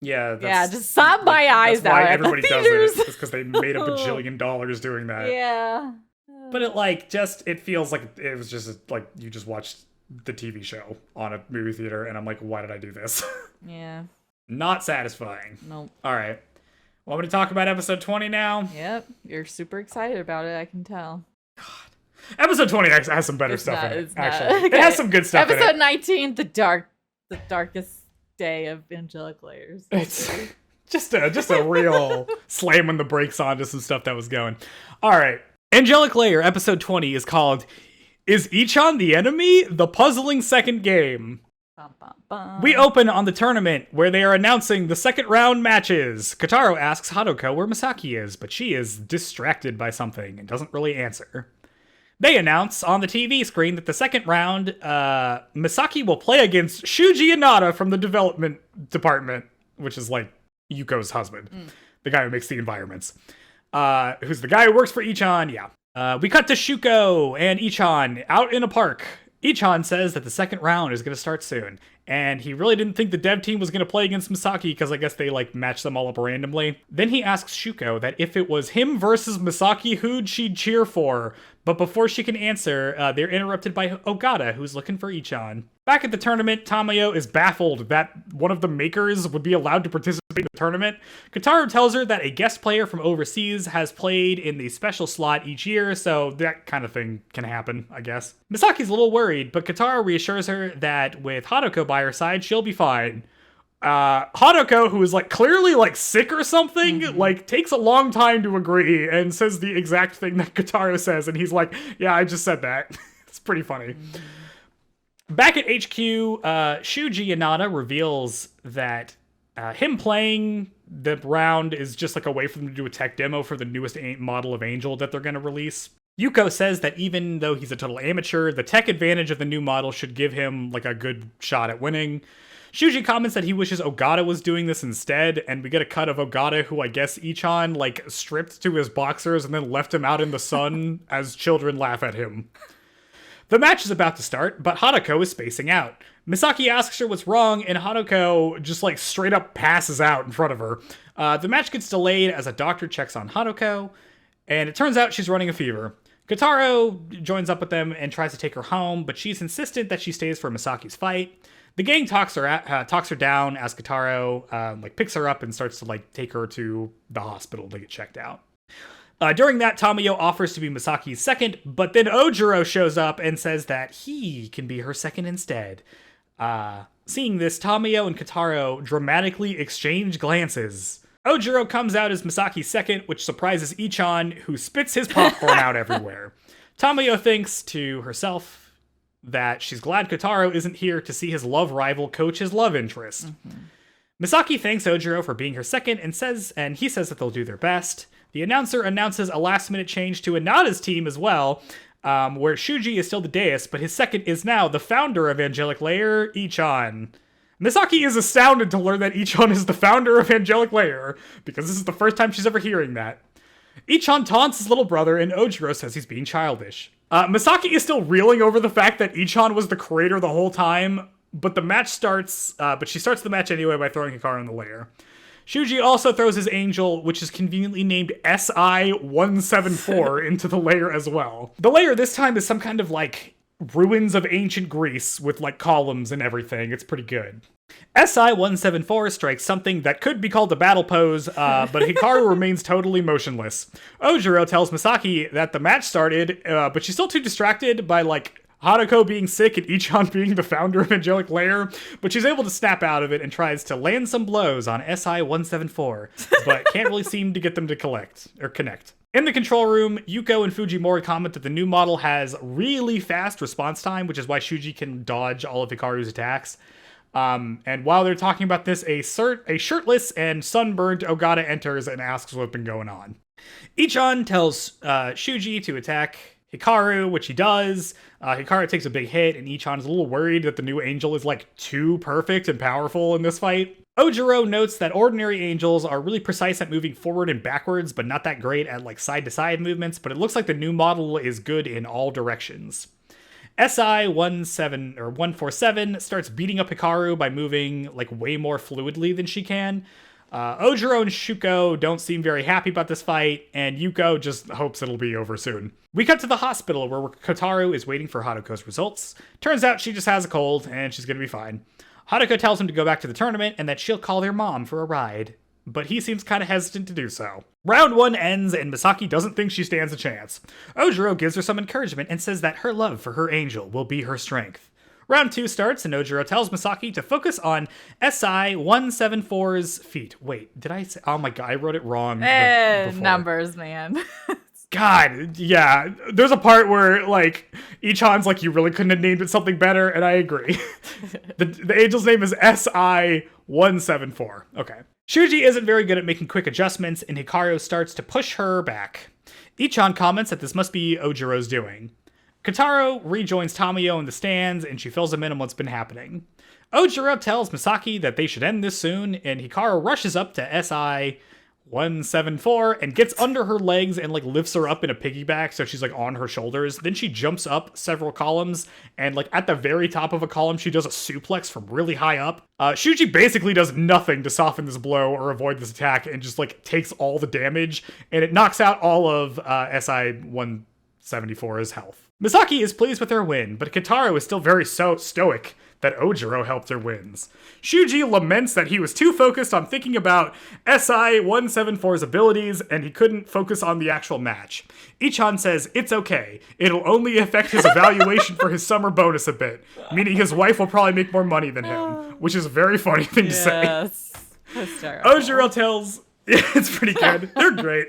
Just sob my eyes that's out. Why everybody does it. It's because they made a bajillion dollars doing that. Yeah. But it feels like it was just like you just watched the TV show on a movie theater, and I'm like, why did I do this? Yeah. Not satisfying. Nope. All right. Want me to talk about episode 20 now? Yep. You're super excited about it, I can tell. God. Episode 20 has some better stuff in it, actually. Okay. It has some good stuff in it. Episode 19, the darkest day of Angelic Layers. It's just a real slamming the brakes onto some stuff that was going. All right. Angelic Layer, episode 20, is called Is Ichan the Enemy? The Puzzling Second Game. Bum, bum, bum. We open on the tournament where they are announcing the second round matches. Kotaro asks Haruko where Misaki is, but she is distracted by something and doesn't really answer. They announce on the TV screen that the second round, Misaki will play against Shuji Inada from the development department, which is like Yuko's husband, the guy who makes the environments, who's the guy who works for Ichan. Yeah. We cut to Shuko and Ichan out in a park. Ichan says that the second round is going to start soon, and he really didn't think the dev team was going to play against Misaki because I guess they matched them all up randomly. Then he asks Shuko that if it was him versus Misaki, who'd she cheer for? But before she can answer, they're interrupted by Ogata, who's looking for Ichan. Back at the tournament, Tamayo is baffled that one of the makers would be allowed to participate in the tournament. Kotaro tells her that a guest player from overseas has played in the special slot each year, so that kind of thing can happen, I guess. Misaki's a little worried, but Kotaro reassures her that with Haruko by her side, she'll be fine. Haruko, who is clearly sick or something, takes a long time to agree and says the exact thing that Kotaro says, and he's like, yeah, I just said that. It's pretty funny. Back at HQ, Shuji Inada reveals that him playing the round is just a way for them to do a tech demo for the newest model of Angel that they're going to release. Yuko says that even though he's a total amateur, the tech advantage of the new model should give him a good shot at winning. Shuji comments that he wishes Ogata was doing this instead, and we get a cut of Ogata, who I guess Ichan, like, stripped to his boxers and then left him out in the sun as children laugh at him. The match is about to start, but Hanako is spacing out. Misaki asks her what's wrong, and Hanako just, like, straight up passes out in front of her. The match gets delayed as a doctor checks on Hanako, and it turns out she's running a fever. Kotaro joins up with them and tries to take her home, but she's insistent that she stays for Misaki's fight. The gang talks her down as Kotaro picks her up and starts to like take her to the hospital to get checked out. During that, Tamayo offers to be Misaki's second, but then Ojiro shows up and says that he can be her second instead. Seeing this, Tamayo and Kotaro dramatically exchange glances. Ojiro comes out as Misaki's second, which surprises Ichan, who spits his popcorn out everywhere. Tamayo thinks to herself that she's glad Kotaro isn't here to see his love rival coach his love interest. Misaki thanks Ojiro for being her second and he says that they'll do their best. The announcer announces a last-minute change to Inada's team as well, where Shuji is still the dais, but his second is now the founder of Angelic Layer, Ichan. Misaki is astounded to learn that Ichan is the founder of Angelic Layer, because this is the first time she's ever hearing that. Ichan taunts his little brother, and Ojiro says he's being childish. Misaki is still reeling over the fact that Ichan was the creator the whole time, but the match starts, but she starts the match anyway by throwing Hikaru in the lair. Shuji also throws his angel, which is conveniently named SI-174, into the lair as well. The lair this time is some kind of, like, ruins of ancient Greece with, like, columns and everything. It's pretty good. SI-174 strikes something that could be called a battle pose, but Hikaru remains totally motionless. Ojiro tells Misaki that the match started, but she's still too distracted by, like, Hanako being sick and Ichan being the founder of Angelic Layer, but she's able to snap out of it and tries to land some blows on SI-174, but can't really seem to get them to connect. In the control room, Yuko and Fujimori comment that the new model has really fast response time, which is why Shuji can dodge all of Hikaru's attacks. And while they're talking about this, a shirtless and sunburned Ogata enters and asks what's been going on. Ichan tells Shuji to attack Hikaru, which he does. Hikaru takes a big hit, and Ichan is a little worried that the new angel is like too perfect and powerful in this fight. Ojiro notes that ordinary angels are really precise at moving forward and backwards, but not that great at like side-to-side movements, but it looks like the new model is good in all directions. SI-147 starts beating up Hikaru by moving like way more fluidly than she can. Ojiro and Shuko don't seem very happy about this fight, and Yuko just hopes it'll be over soon. We cut to the hospital where Kotaro is waiting for Hanako's results. Turns out she just has a cold, and she's gonna be fine. Hanako tells him to go back to the tournament and that she'll call their mom for a ride, but he seems kind of hesitant to do so. Round 1 ends, and Misaki doesn't think she stands a chance. Ojiro gives her some encouragement and says that her love for her angel will be her strength. Round 2 starts, and Ojiro tells Misaki to focus on SI-174's feet. Wait, did I say... Oh my god, I wrote it wrong before. Numbers, man. God, yeah. There's a part where, like, Ichan's like, you really couldn't have named it something better, and I agree. The angel's name is SI-174. Okay. Shuji isn't very good at making quick adjustments, and Hikaru starts to push her back. Ichan comments that this must be Ojiro's doing. Kotaro rejoins Tamayo in the stands, and she fills him in on what's been happening. Ojiro tells Misaki that they should end this soon, and Hikaru rushes up to SI-174 and gets under her legs and like lifts her up in a piggyback so she's like on her shoulders. Then she jumps up several columns, and like at the very top of a column she does a suplex from really high up. Shuji basically does nothing to soften this blow or avoid this attack and just like takes all the damage, and it knocks out all of SI-174's health. Misaki is pleased with her win, but Kotaro is still very stoic that Ojiro helped her wins. Shuji laments that he was too focused on thinking about SI-174's abilities and he couldn't focus on the actual match. Ichan says it's okay, it'll only affect his evaluation for his summer bonus a bit, meaning his wife will probably make more money than him, which is a very funny thing to say. Yes. Ojiro tells... it's pretty good. They're great.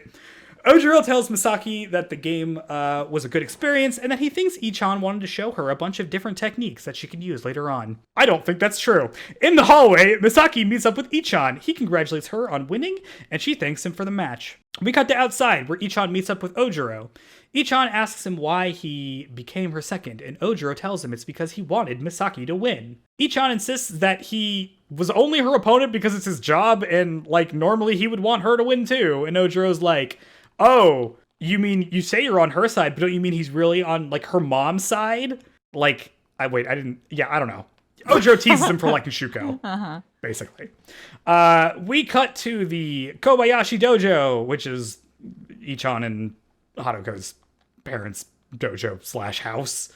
Ojiro tells Misaki that the game was a good experience and that he thinks Ichan wanted to show her a bunch of different techniques that she can use later on. I don't think that's true. In the hallway, Misaki meets up with Ichan. He congratulates her on winning, and she thanks him for the match. We cut to outside, where Ichan meets up with Ojiro. Ichan asks him why he became her second, and Ojiro tells him it's because he wanted Misaki to win. Ichan insists that he was only her opponent because it's his job, and, like, normally he would want her to win too. And Ojiro's like, oh, you mean, you say you're on her side, but don't you mean he's really on, like, her mom's side? Like, I don't know. Ojiro teases him for liking Shuko, basically. We cut to the Kobayashi Dojo, which is Ichan and Haruko's parents' dojo / house,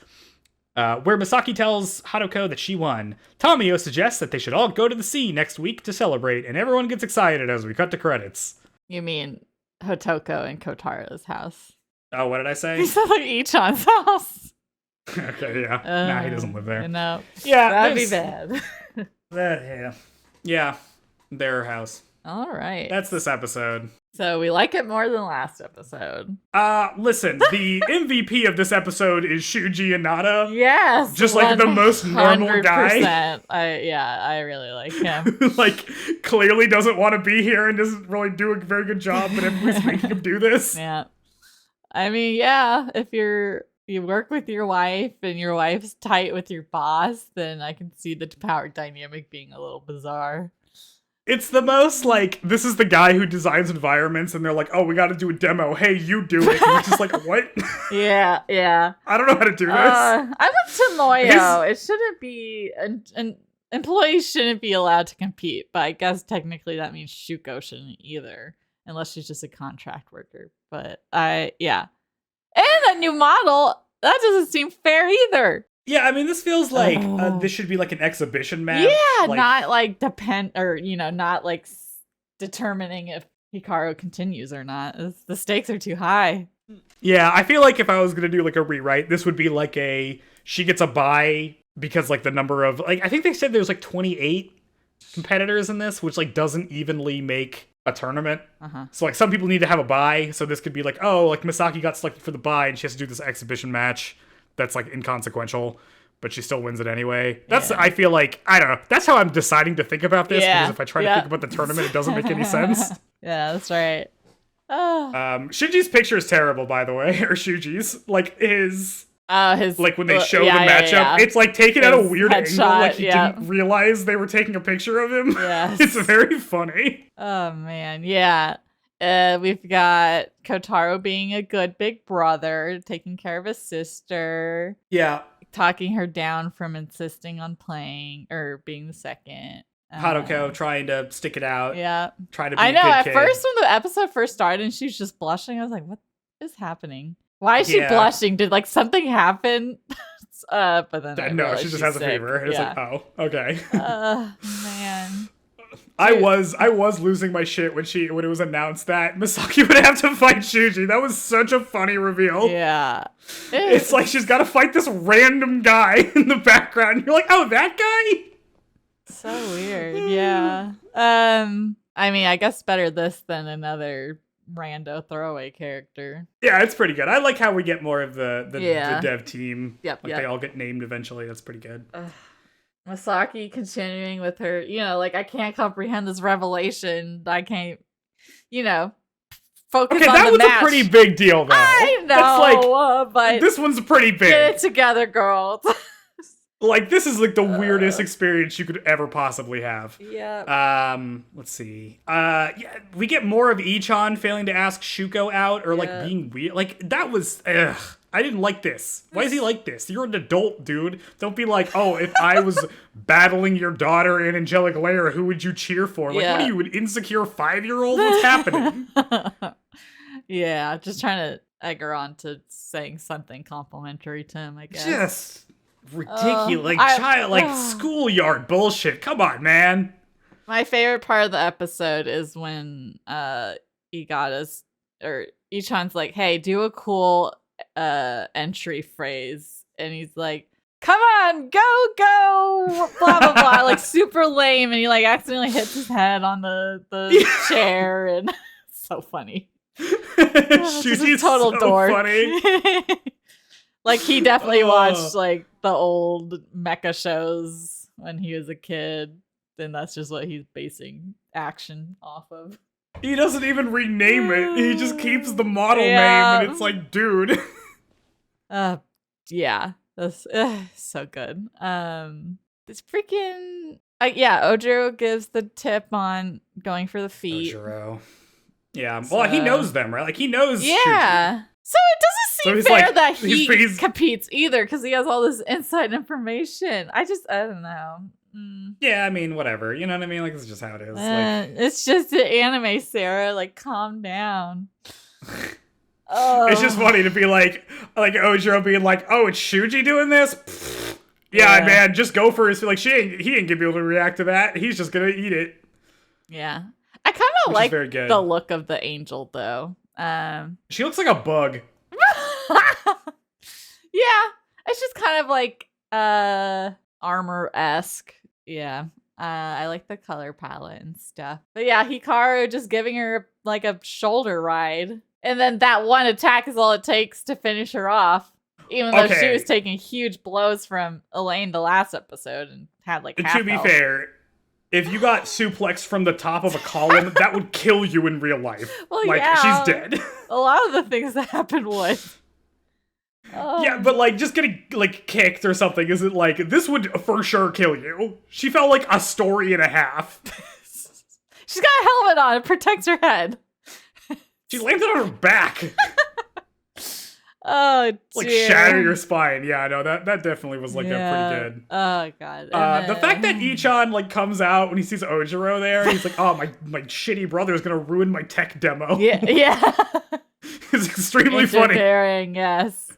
where Misaki tells Haruko that she won. Tamio suggests that they should all go to the sea next week to celebrate, and everyone gets excited as we cut to credits. You mean Hotoko and Kotaro's house? Oh, what did I say? You said like Ichan's house. Okay, yeah. Nah, he doesn't live there. No. Yeah, that'd be bad. Yeah, their house. All right. That's this episode. So we like it more than last episode. Listen, the MVP of this episode is Shuji Inada. Yes. Just like the most normal guy. I really like him. Who, like, clearly doesn't want to be here and doesn't really do a very good job, but everybody's making him do this. Yeah. I mean, yeah, if you work with your wife and your wife's tight with your boss, then I can see the power dynamic being a little bizarre. It's the most, like, this is the guy who designs environments, and they're like, oh, we got to do a demo. Hey, you do it. And he's just like, what? Yeah. I don't know how to do this. I'm with Tomoyo. It shouldn't be, and employees shouldn't be allowed to compete, but I guess technically that means Shuko shouldn't either, unless she's just a contract worker. But yeah. And a new model, that doesn't seem fair either. Yeah, I mean, this feels like this should be like an exhibition match. Yeah, like, not like not like determining if Hikaru continues or not. The stakes are too high. Yeah, I feel like if I was going to do like a rewrite, this would be like she gets a bye because like the number of, like, I think they said there's like 28 competitors in this, which like doesn't evenly make a tournament. So like some people need to have a bye, so this could be like, oh, like Misaki got selected for the bye and she has to do this exhibition match that's like inconsequential, but she still wins it anyway. That's I feel like, I don't know, that's how I'm deciding to think about this, because if I try to think about the tournament, it doesn't make any sense. Yeah, that's right. Shuji's picture is terrible, by the way, or Shuji's, like his like when they show the matchup, it's like taken at a weird angle, like he didn't realize they were taking a picture of him. Yes. It's very funny. Oh man, yeah. We've got Kotaro being a good big brother, taking care of his sister. Yeah. Talking her down from insisting on playing or being the second. Haruko trying to stick it out. Yeah. Trying to be I know, a good at kid. first when the episode first started and she was just blushing, I was like, what is happening? Why is she blushing? Did like something happen? But then no, she just has a fever. It's like, oh, okay. Man. I was losing my shit when it was announced that Misaki would have to fight Shuji. That was such a funny reveal. Yeah. It's like she's got to fight this random guy in the background. You're like, oh, that guy? So weird. Yeah. I mean, I guess better this than another rando throwaway character. Yeah, it's pretty good. I like how we get more of the dev team. Yep. They all get named eventually. That's pretty good. Misaki continuing with her, like, I can't comprehend this revelation. I can't, focus on the match. Okay, that was a pretty big deal, though. I know, that's like, but this one's pretty big. Get it together, girl. Like, this is like the weirdest experience you could ever possibly have. Yeah. Let's see. Yeah, we get more of Ichan failing to ask Shuko out or like being weird. Like, that was I didn't like this. Why is he like this? You're an adult, dude. Don't be like, oh, if I was battling your daughter in Angelic Layer, who would you cheer for? Like, what are you, an insecure 5-year-old? What's happening? Yeah, just trying to egg her on to saying something complimentary to him, I guess. Just ridiculous. Schoolyard bullshit. Come on, man. My favorite part of the episode is when Ichan's like, hey, do a cool entry phrase, and he's like, come on, go, blah blah blah, like super lame, and he like accidentally hits his head on the chair, and it's so funny. She's a total dork. Funny. Like, he definitely watched like the old mecha shows when he was a kid, and that's just what he's basing action off of. He doesn't even rename it. He just keeps the model name, Yeah. and it's like, dude. Yeah. That's so good. This freaking Ojiro gives the tip on going for the feet. Ojiro. Yeah. So, Well, he knows them, right? Like, he knows Shuji. Yeah. So it doesn't seem fair that he competes either because he has all this inside information. I don't know. Yeah, I mean, whatever. You know what I mean? Like, it's just how it is. It's just an anime, Sarah. Like, calm down. It's just funny to be like Ojiro being like, oh, it's Shuji doing this? Yeah, man, just go for it. Like, he ain't gonna be able to react to that. He's just gonna eat it. Yeah. I kind of like the look of the angel, though. She looks like a bug. Yeah. It's just kind of like armor-esque. Yeah. I like the color palette and stuff. But yeah, Hikaru just giving her like a shoulder ride. And then that one attack is all it takes to finish her off. Even though she was taking huge blows from Elaine the last episode and had like half To be fair, if you got suplexed from the top of a column, that would kill you in real life. Well, like, yeah, she's dead. A lot of the things that happened would. Yeah, but like just getting like kicked or something isn't like this would for sure kill you. She felt like a story and a half. She's got a helmet on, it protects her head. She landed on her back. Oh, dear. Like shatter your spine. Yeah, no, that definitely was like pretty good. Oh god. The fact that Ichan like comes out when he sees Ojiro there, he's like, oh, my shitty brother is gonna ruin my tech demo. Yeah. It's extremely funny. Yes.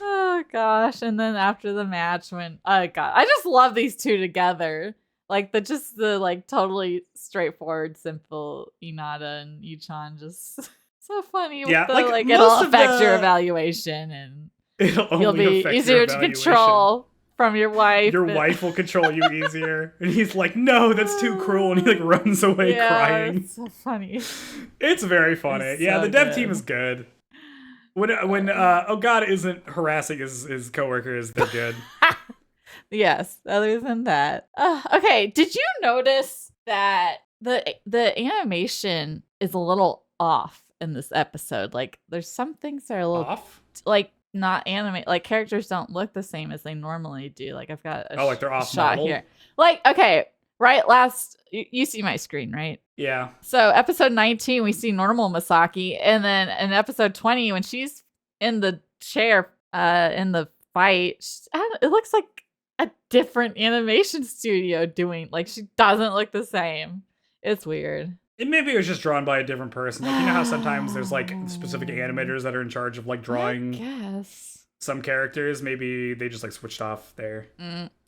Oh gosh. And then after the match when I just love these two together. Like the like totally straightforward, simple Inada and Ichan just so funny. With the, like it'll affect your evaluation and you'll be easier to control from your wife. Your wife will control you easier. And he's like, no, that's too cruel. And he like runs away crying. It's so funny. It's very funny. It's the dev team is good. When Ogata isn't harassing his coworkers, they're good. Yes, other than that. Okay, did you notice that the animation is a little off in this episode? Like, there's some things that are a little off? Like, not animate. Like, characters don't look the same as they normally do. Like, I've got a like they're off shot model? here. Like, okay, right? You see my screen, right? Yeah. So, episode 19, we see normal Misaki. And then in episode 20, when she's in the chair in the fight, it looks like a different animation studio doing, like, she doesn't look the same. It's weird. Maybe it was just drawn by a different person. Like, you know how sometimes there's like specific animators that are in charge of like drawing some characters. Maybe they just like switched off there.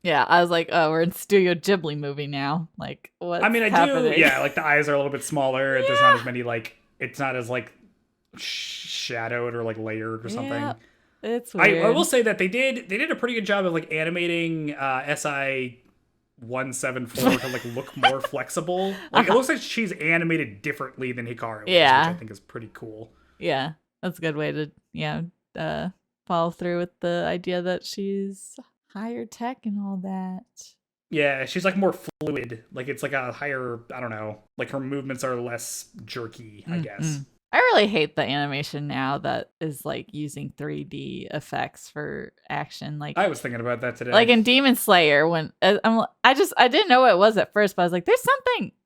Yeah, I was like, oh, we're in Studio Ghibli movie now. Like, what's happening? do. Yeah, like the eyes are a little bit smaller. There's not as many like. It's not as like shadowed or like layered or something. Yeah. It's weird. I will say that they did a pretty good job of like animating SI 174 to like look more flexible. Like it looks like she's animated differently than Hikaru, which I think is pretty cool. Yeah, that's a good way to follow through with the idea that she's higher tech and all that. Yeah, she's like more fluid. Like it's like a higher, I don't know, like her movements are less jerky, I guess. I really hate the animation now that is like using 3D effects for action. Like I was thinking about that today. Like in Demon Slayer, when I didn't know what it was at first, but I was like, there's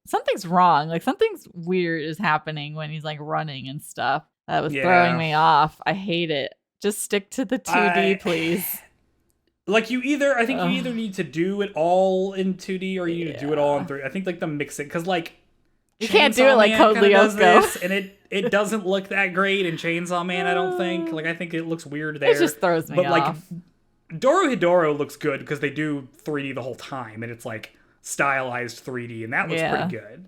something's wrong. Like something's weird is happening when he's like running and stuff. That was throwing me off. I hate it. Just stick to the 2D, please. Like you either need to do it all in 2D or you need to do it all in 3D. I think like the mixing, because like you can't do it like Code Lyoko. And it doesn't look that great in Chainsaw Man, I don't think. Like I think it looks weird there. It just throws me off. But like Dorohedoro looks good because they do 3D the whole time and it's like stylized 3D and that looks pretty good.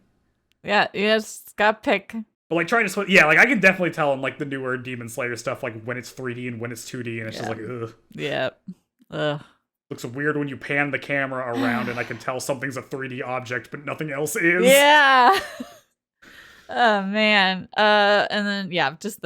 Yeah, you just gotta pick. But like trying to switch, like I can definitely tell in like the newer Demon Slayer stuff, like when it's 3D and when it's 2D, and it's just like ugh. Yeah. Ugh. Looks weird when you pan the camera around and I can tell something's a 3D object, but nothing else is. Yeah. Oh man. And then just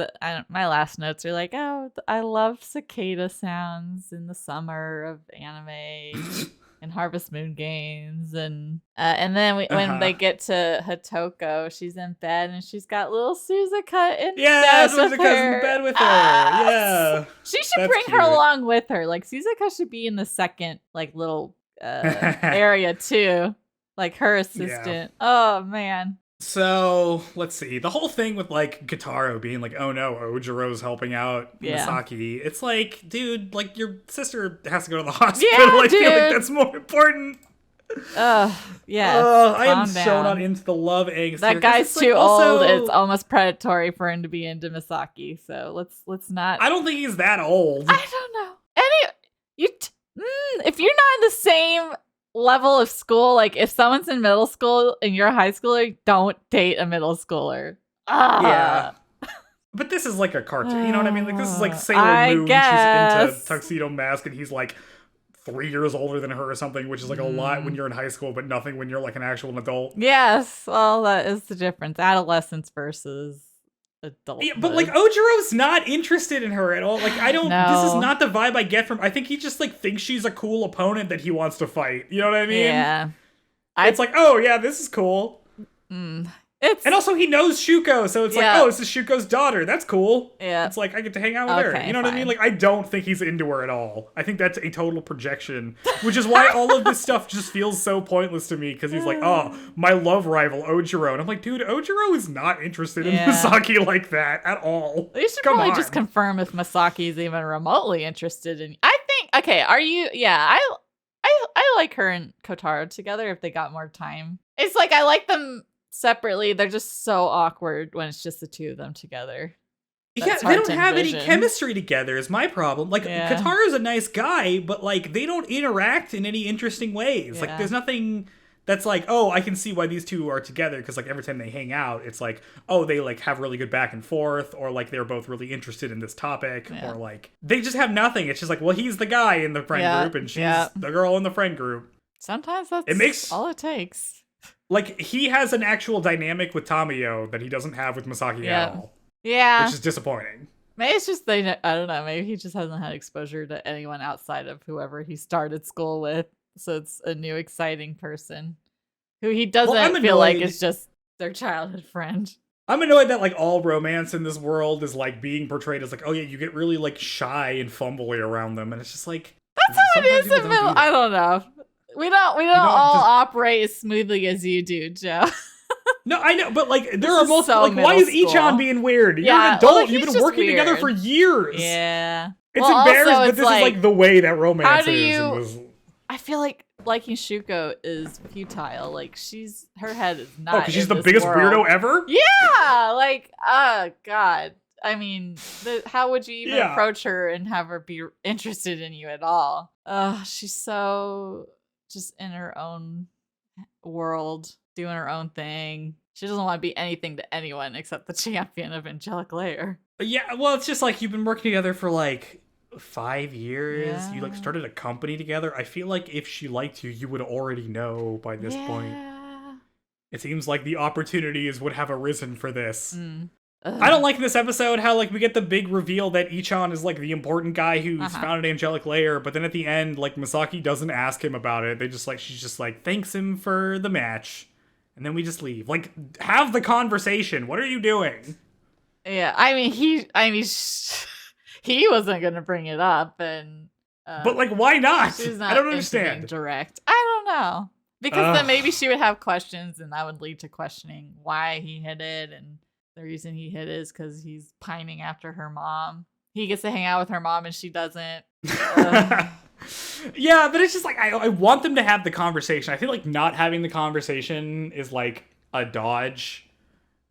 my last notes are like, oh, I love cicada sounds in the summer of anime. in Harvest Moon games, and then when they get to Hatoko, she's in bed and she's got little Suzuka in bed with her. In bed with her. Yeah, she should bring her along with her. Like Suzuka should be in the second like little area too, like her assistant. Oh man. So let's see. The whole thing with like Kotaro being like, "Oh no, Ojiro's helping out Misaki." It's like, dude, like your sister has to go to the hospital. I feel like that's more important. Yeah. I am so not into the love angst. That guy's too old. It's almost predatory for him to be into Misaki. So let's not. I don't think he's that old. I don't know. If you're not in the same level of school, like if someone's in middle school and you're a high schooler, don't date a middle schooler. Yeah. But this is like a cartoon, you know what I mean? Like this is like Sailor Moon. She's into Tuxedo Mask and he's like 3 years older than her or something, which is like a lot when you're in high school, but nothing when you're like an actual adult. Yes, well, that is the difference. Adolescence versus adult. Yeah, but like Ojiro's not interested in her at all. Like I don't. No. This is not the vibe I get from. I think he just like thinks she's a cool opponent that he wants to fight. You know what I mean? Yeah. It's like, oh yeah, this is cool. And also he knows Shuko, so it's like, oh, this is Shuko's daughter. That's cool. Yeah. It's like I get to hang out with her. You know what I mean? Like I don't think he's into her at all. I think that's a total projection, which is why all of this stuff just feels so pointless to me, because he's like, oh, my love rival Ojiro. And I'm like, dude, Ojiro is not interested in Misaki like that at all. You should probably just confirm if Misaki is even remotely interested in. I think, okay, are you? Yeah, I like her and Kotaro together if they got more time. It's like I like them separately. They're just so awkward when it's just the two of them together. They don't have any chemistry together is my problem. Like, Kotaro's a nice guy, but, like, they don't interact in any interesting ways. Yeah. Like, there's nothing that's like, oh, I can see why these two are together, because, like, every time they hang out, it's like, oh, they, like, have really good back and forth, or, like, they're both really interested in this topic, or, like, they just have nothing. It's just like, well, he's the guy in the friend group, and she's the girl in the friend group. Sometimes that's all it takes. Like, he has an actual dynamic with Tamayo that he doesn't have with Misaki at all. Yeah. Which is disappointing. Maybe it's just, I don't know, maybe he just hasn't had exposure to anyone outside of whoever he started school with. So it's a new, exciting person who he doesn't feel like is just their childhood friend. I'm annoyed that, like, all romance in this world is, like, being portrayed as, like, oh, yeah, you get really, like, shy and fumbly around them. And it's just, like... That's how it is in middle... I don't know. We don't all operate as smoothly as you do, Joe. No, I know, but like there are multiple. Like, why is Ichan being weird? You're an adult. Like, you've been working together for years. Yeah, it's embarrassing, but this is like the way that romance is. I feel like liking Shuko is futile. Like her head is not. Oh, because she's the biggest weirdo ever. Yeah, like God. I mean, how would you even approach her and have her be interested in you at all? She's so just in her own world, doing her own thing. She doesn't want to be anything to anyone except the champion of Angelic Layer. Yeah, well, it's just like you've been working together for like 5 years. Yeah. You like started a company together. I feel like if she liked you, you would already know by this point. It seems like the opportunities would have arisen for this. I don't like in this episode how like we get the big reveal that Ichan is like the important guy who's founded Angelic Layer, but then at the end, like Misaki doesn't ask him about it. They just like she's just like thanks him for the match, and then we just leave. Like, have the conversation. What are you doing? Yeah, he wasn't gonna bring it up, and but like, why not? I don't understand. Direct. I don't know, because then maybe she would have questions, and that would lead to questioning why he hid it, and the reason he hid it is because he's pining after her mom. He gets to hang out with her mom and she doesn't. Yeah, but it's just like, I want them to have the conversation. I feel like not having the conversation is like a dodge.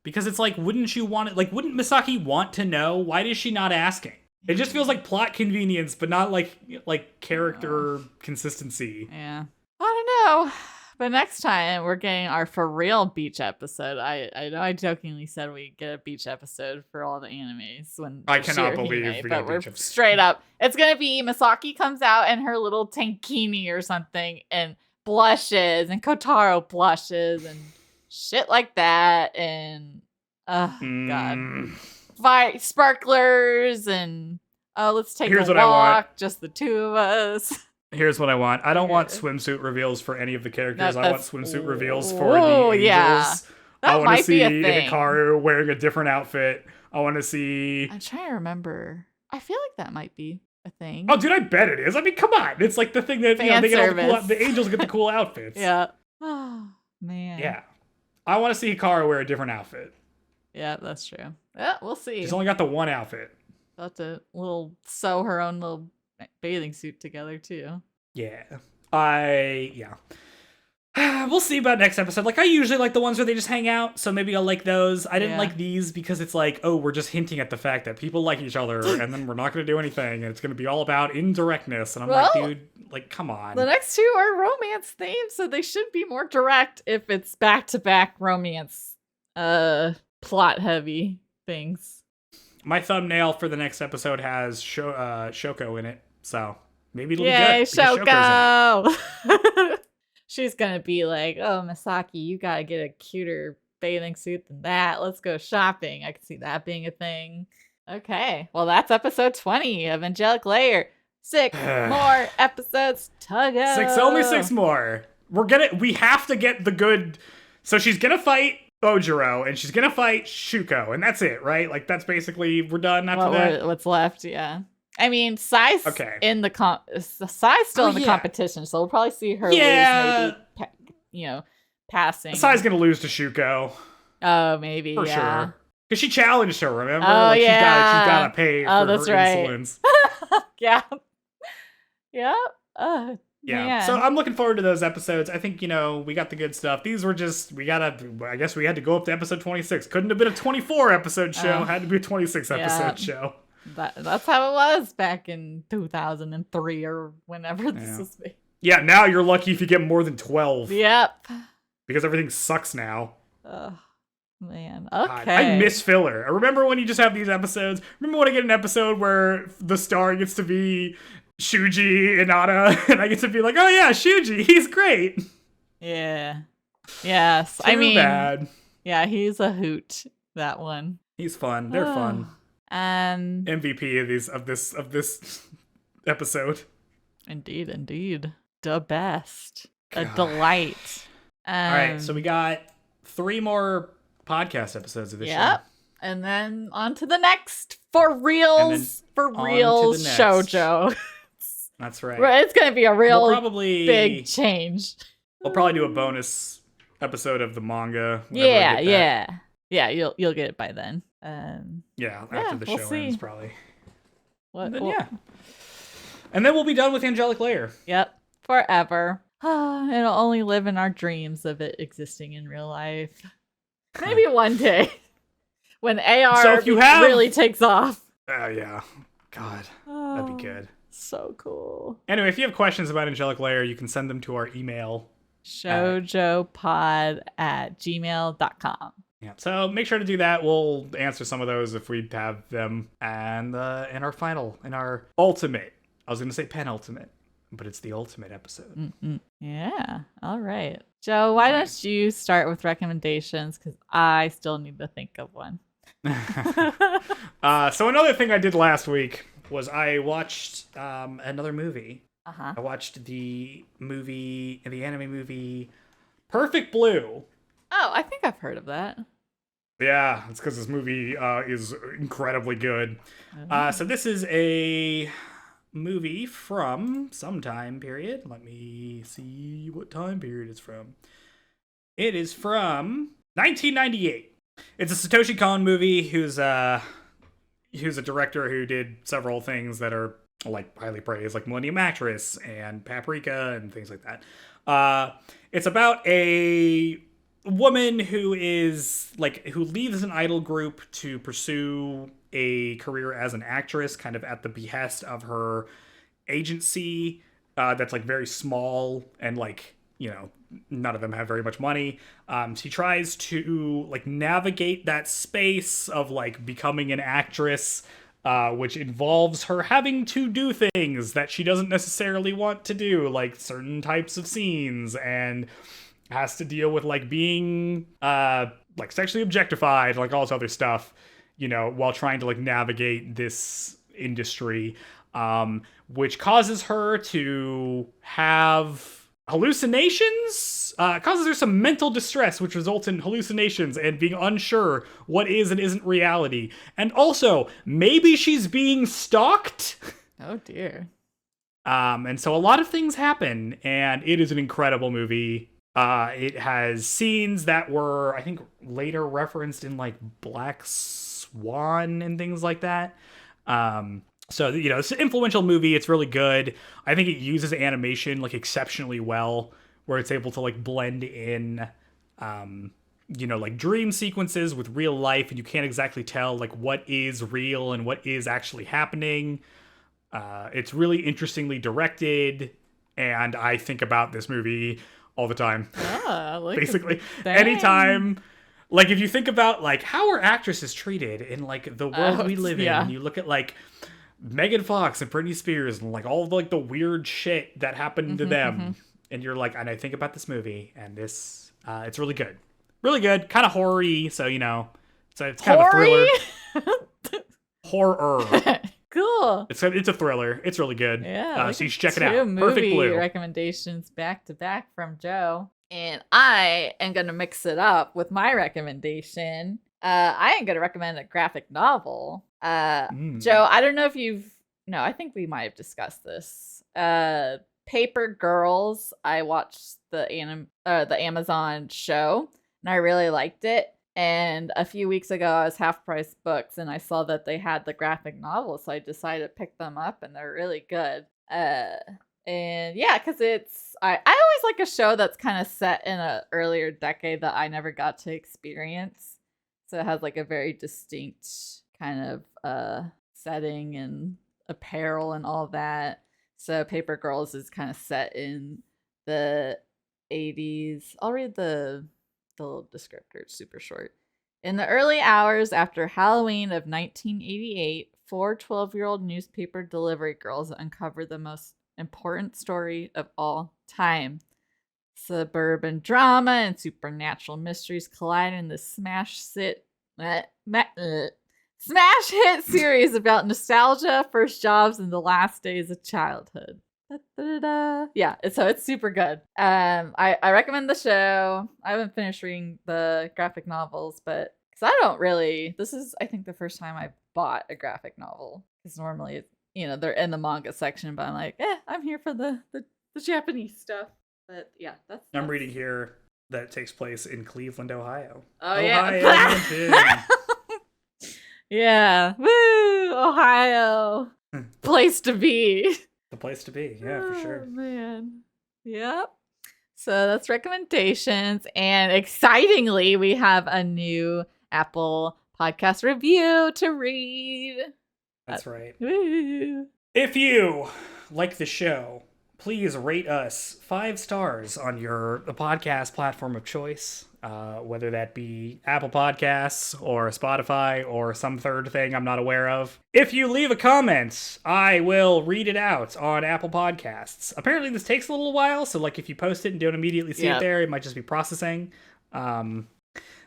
Because it's like, wouldn't Misaki want to know? Why is she not asking? It just feels like plot convenience, but not like character consistency. Yeah. I don't know. But next time, we're getting our for real beach episode. I know I jokingly said we get a beach episode for all the animes when I cannot believe we we're straight up. It's gonna be Misaki comes out in her little tankini or something and blushes, and Kotaro blushes and shit like that, and God, fire sparklers and let's take a walk, just the two of us. Here's what I want. I don't want Okay. swimsuit reveals for any of the characters. No, I want that's- swimsuit reveals for the Ooh, angels. yeah. I That want to might be see a thing. Hikaru wearing a different outfit. I want to see. I'm trying to remember. I feel like that might be a thing. Oh, dude, I bet it is. I mean, come on. It's like the thing that Fan they get all the cool. service. The angels get the cool outfits. Yeah. Oh, man. Yeah. I want to see Hikaru wear a different outfit. Yeah, that's true. Yeah, we'll see. She's only got the one outfit. She'll have to sew her own little bathing suit together too. Yeah. We'll see about next episode. Like, I usually like the ones where they just hang out, so maybe I'll like those. I didn't like these because it's like, oh, we're just hinting at the fact that people like each other, and then we're not going to do anything, and it's going to be all about indirectness. And I'm like, dude, like, come on. The next two are romance themed, so they should be more direct if it's back-to-back romance, plot heavy things. My thumbnail for the next episode has Shoko in it, so maybe it'll Yay, be good. Because Shoko! She's gonna be like, oh, Misaki, you gotta get a cuter bathing suit than that. Let's go shopping. I can see that being a thing. Okay, well, that's episode 20 of Angelic Layer. 6 more episodes to go. Only 6 more. We have to get the good. So she's gonna fight Ojiro, and she's gonna fight Shuko, and that's it, right? Like, that's basically, we're done after that. What's left, yeah. I mean, Sai's in the Sai's still in the competition, so we'll probably see her lose, maybe, passing. Sai's gonna lose to Shuko. Oh, maybe, for sure. Because she challenged her, remember? Oh, like, yeah. She's gotta pay for her insolence. Yeah. Yeah. Yeah. Man. So I'm looking forward to those episodes. I think, we got the good stuff. These were just, I guess we had to go up to episode 26. Couldn't have been a 24 episode show. Had to be a 26 episode show. That's how it was back in 2003 or whenever this was made. Yeah, now you're lucky if you get more than 12. Yep. Because everything sucks now. Oh, man. God, Okay. I miss filler. I remember when you just have these episodes. Remember when I get an episode where the star gets to be Shuji Inada, and I get to be like, oh yeah, Shuji, he's great. Yeah. Yes. Too bad. Yeah, he's a hoot, that one. He's fun. They're fun. MVP of this episode. Indeed. The best. A delight. All right, so we got 3 more podcast episodes of this show. And then on to the next for reals shoujo. That's right. It's going to be a real big change. We'll probably do a bonus episode of the manga. Yeah, you'll get it by then. After the show ends, probably. And then we'll be done with Angelic Layer. Yep, forever. It'll only live in our dreams of it existing in real life. Maybe one day when AR really takes off. Oh yeah, God, that'd be good. So cool. Anyway, if you have questions about Angelic Layer, you can send them to our email. shoujopod@gmail.com. Yeah, so make sure to do that. We'll answer some of those if we have them. And in our ultimate, I was going to say penultimate, but it's the ultimate episode. Mm-hmm. Yeah. All right. Joe, why don't you start with recommendations? Because I still need to think of one. So another thing I did last week was I watched another movie. I watched the anime movie Perfect Blue. Oh, I think I've heard of that. Yeah, it's because this movie is incredibly good. So this is a movie from some time period. Let me see what time period it's from. It is from 1998. It's a Satoshi Kon movie who's a director who did several things that are like highly praised, like Millennium Actress and Paprika and things like that. It's about a woman who leaves an idol group to pursue a career as an actress, kind of at the behest of her agency that's like very small and none of them have very much money. She tries to navigate that space of becoming an actress, which involves her having to do things that she doesn't necessarily want to do, like certain types of scenes, and has to deal with being sexually objectified, all this other stuff, while trying to navigate this industry. which causes her to have hallucinations, causes her some mental distress, which results in hallucinations and being unsure what is and isn't reality. And also, maybe she's being stalked. Oh dear. And so a lot of things happen, and it is an incredible movie. It has scenes that were, I think, later referenced in like Black Swan and things like that. So, you know, it's an influential movie. It's really good. I think it uses animation like exceptionally well, where it's able to like blend in, you know, like dream sequences with real life, and you can't exactly tell like what is real and what is actually happening. It's really interestingly directed, and I think about this movie all the time. Basically, anytime. Like, if you think about like how are actresses treated in like the world we live in, and you look at like Megan Fox and Britney Spears and like all of like the weird shit that happened to them, and you're like, and I think about this movie, and this, it's really good, kind of horror-y. So you know, it's kind of a thriller. Horror. Cool. It's a thriller. It's really good. Yeah. So you should check it out. Two Perfect movie Blue. recommendations back to back from Joe. And I am going to mix it up with my recommendation. I am going to recommend a graphic novel. Joe, I don't know if no, I think we might have discussed this. Paper Girls. I watched the Amazon show, and I really liked it. And a few weeks ago, I was Half Price Books, and I saw that they had the graphic novel, so I decided to pick them up, and they're really good. And yeah, because I always like a show that's kind of set in an earlier decade that I never got to experience. So it has like a very distinct kind of setting and apparel and all that. So Paper Girls is kind of set in the 80s. I'll read the little descriptor. It's super short. In the early hours after Halloween of 1988, 4 12-year-old newspaper delivery girls uncover the most important story of all time. Suburban drama and supernatural mysteries collide in this smash hit series about nostalgia, first jobs, and the last days of childhood. Yeah, so it's super good. I recommend the show. I haven't finished reading the graphic novels, but because I don't really, this is I think the first time I bought a graphic novel, because normally they're in the manga section, but I'm like, I'm here for the Japanese stuff. But yeah, I'm reading here that it takes place in Cleveland, Ohio. Oh yeah. Yeah. Woo! Ohio. Place to be. The place to be, yeah, for sure. Oh, man. Yep. So that's recommendations. And excitingly, we have a new Apple podcast review to read. That's right. Woo. If you like the show, please rate us 5 stars on your podcast platform of choice, whether that be Apple Podcasts or Spotify or some third thing I'm not aware of. If you leave a comment, I will read it out on Apple Podcasts. Apparently this takes a little while, so like if you post it and don't immediately see it there, it might just be processing.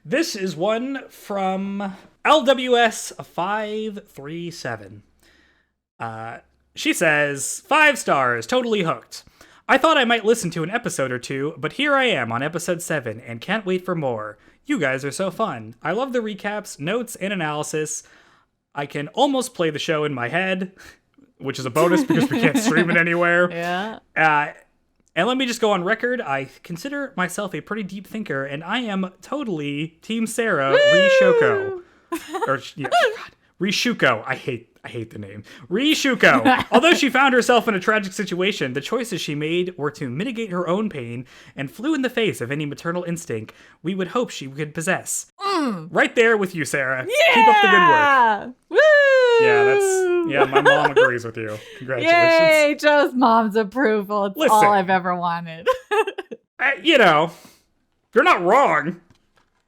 This is one from LWS537. She says, 5 stars, totally hooked. I thought I might listen to an episode or two, but here I am on episode 7 and can't wait for more. You guys are so fun. I love the recaps, notes, and analysis. I can almost play the show in my head, which is a bonus because we can't stream it anywhere. Yeah. And let me just go on record. I consider myself a pretty deep thinker, and I am totally Team Sarah Rishuko. Rishuko. I hate the name. Rishuko. Although she found herself in a tragic situation, the choices she made were to mitigate her own pain and flew in the face of any maternal instinct we would hope she could possess. Right there with you, Sarah. Yeah! Keep up the good work. Woo! Yeah, my mom agrees with you. Congratulations. Yay, Joe's mom's approval. It's Listen, all I've ever wanted. You're not wrong.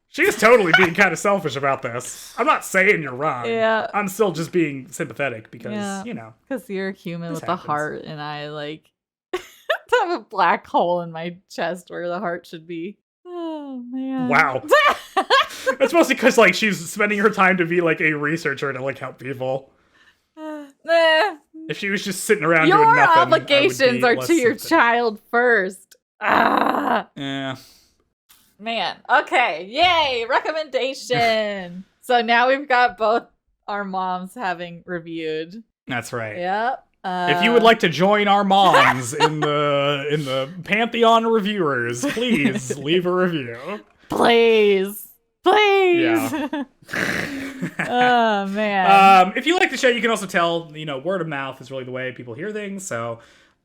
She's totally being kind of selfish about this. I'm not saying you're wrong. Yeah. I'm still just being sympathetic because, Because you're a human with happens. a heart, and I, have a black hole in my chest where the heart should be. Oh, man. Wow. That's mostly because, she's spending her time to be, a researcher to, help people. Nah. If she was just sitting around Your doing nothing, obligations are to your child first. Ah. Yeah. Man. Okay. Yay. Recommendation. So now we've got both our moms having reviewed. That's right. Yep. If you would like to join our moms in the pantheon of reviewers, please leave a review. Please. Yeah. Oh man. If you like the show, you can also tell, word of mouth is really the way people hear things. So,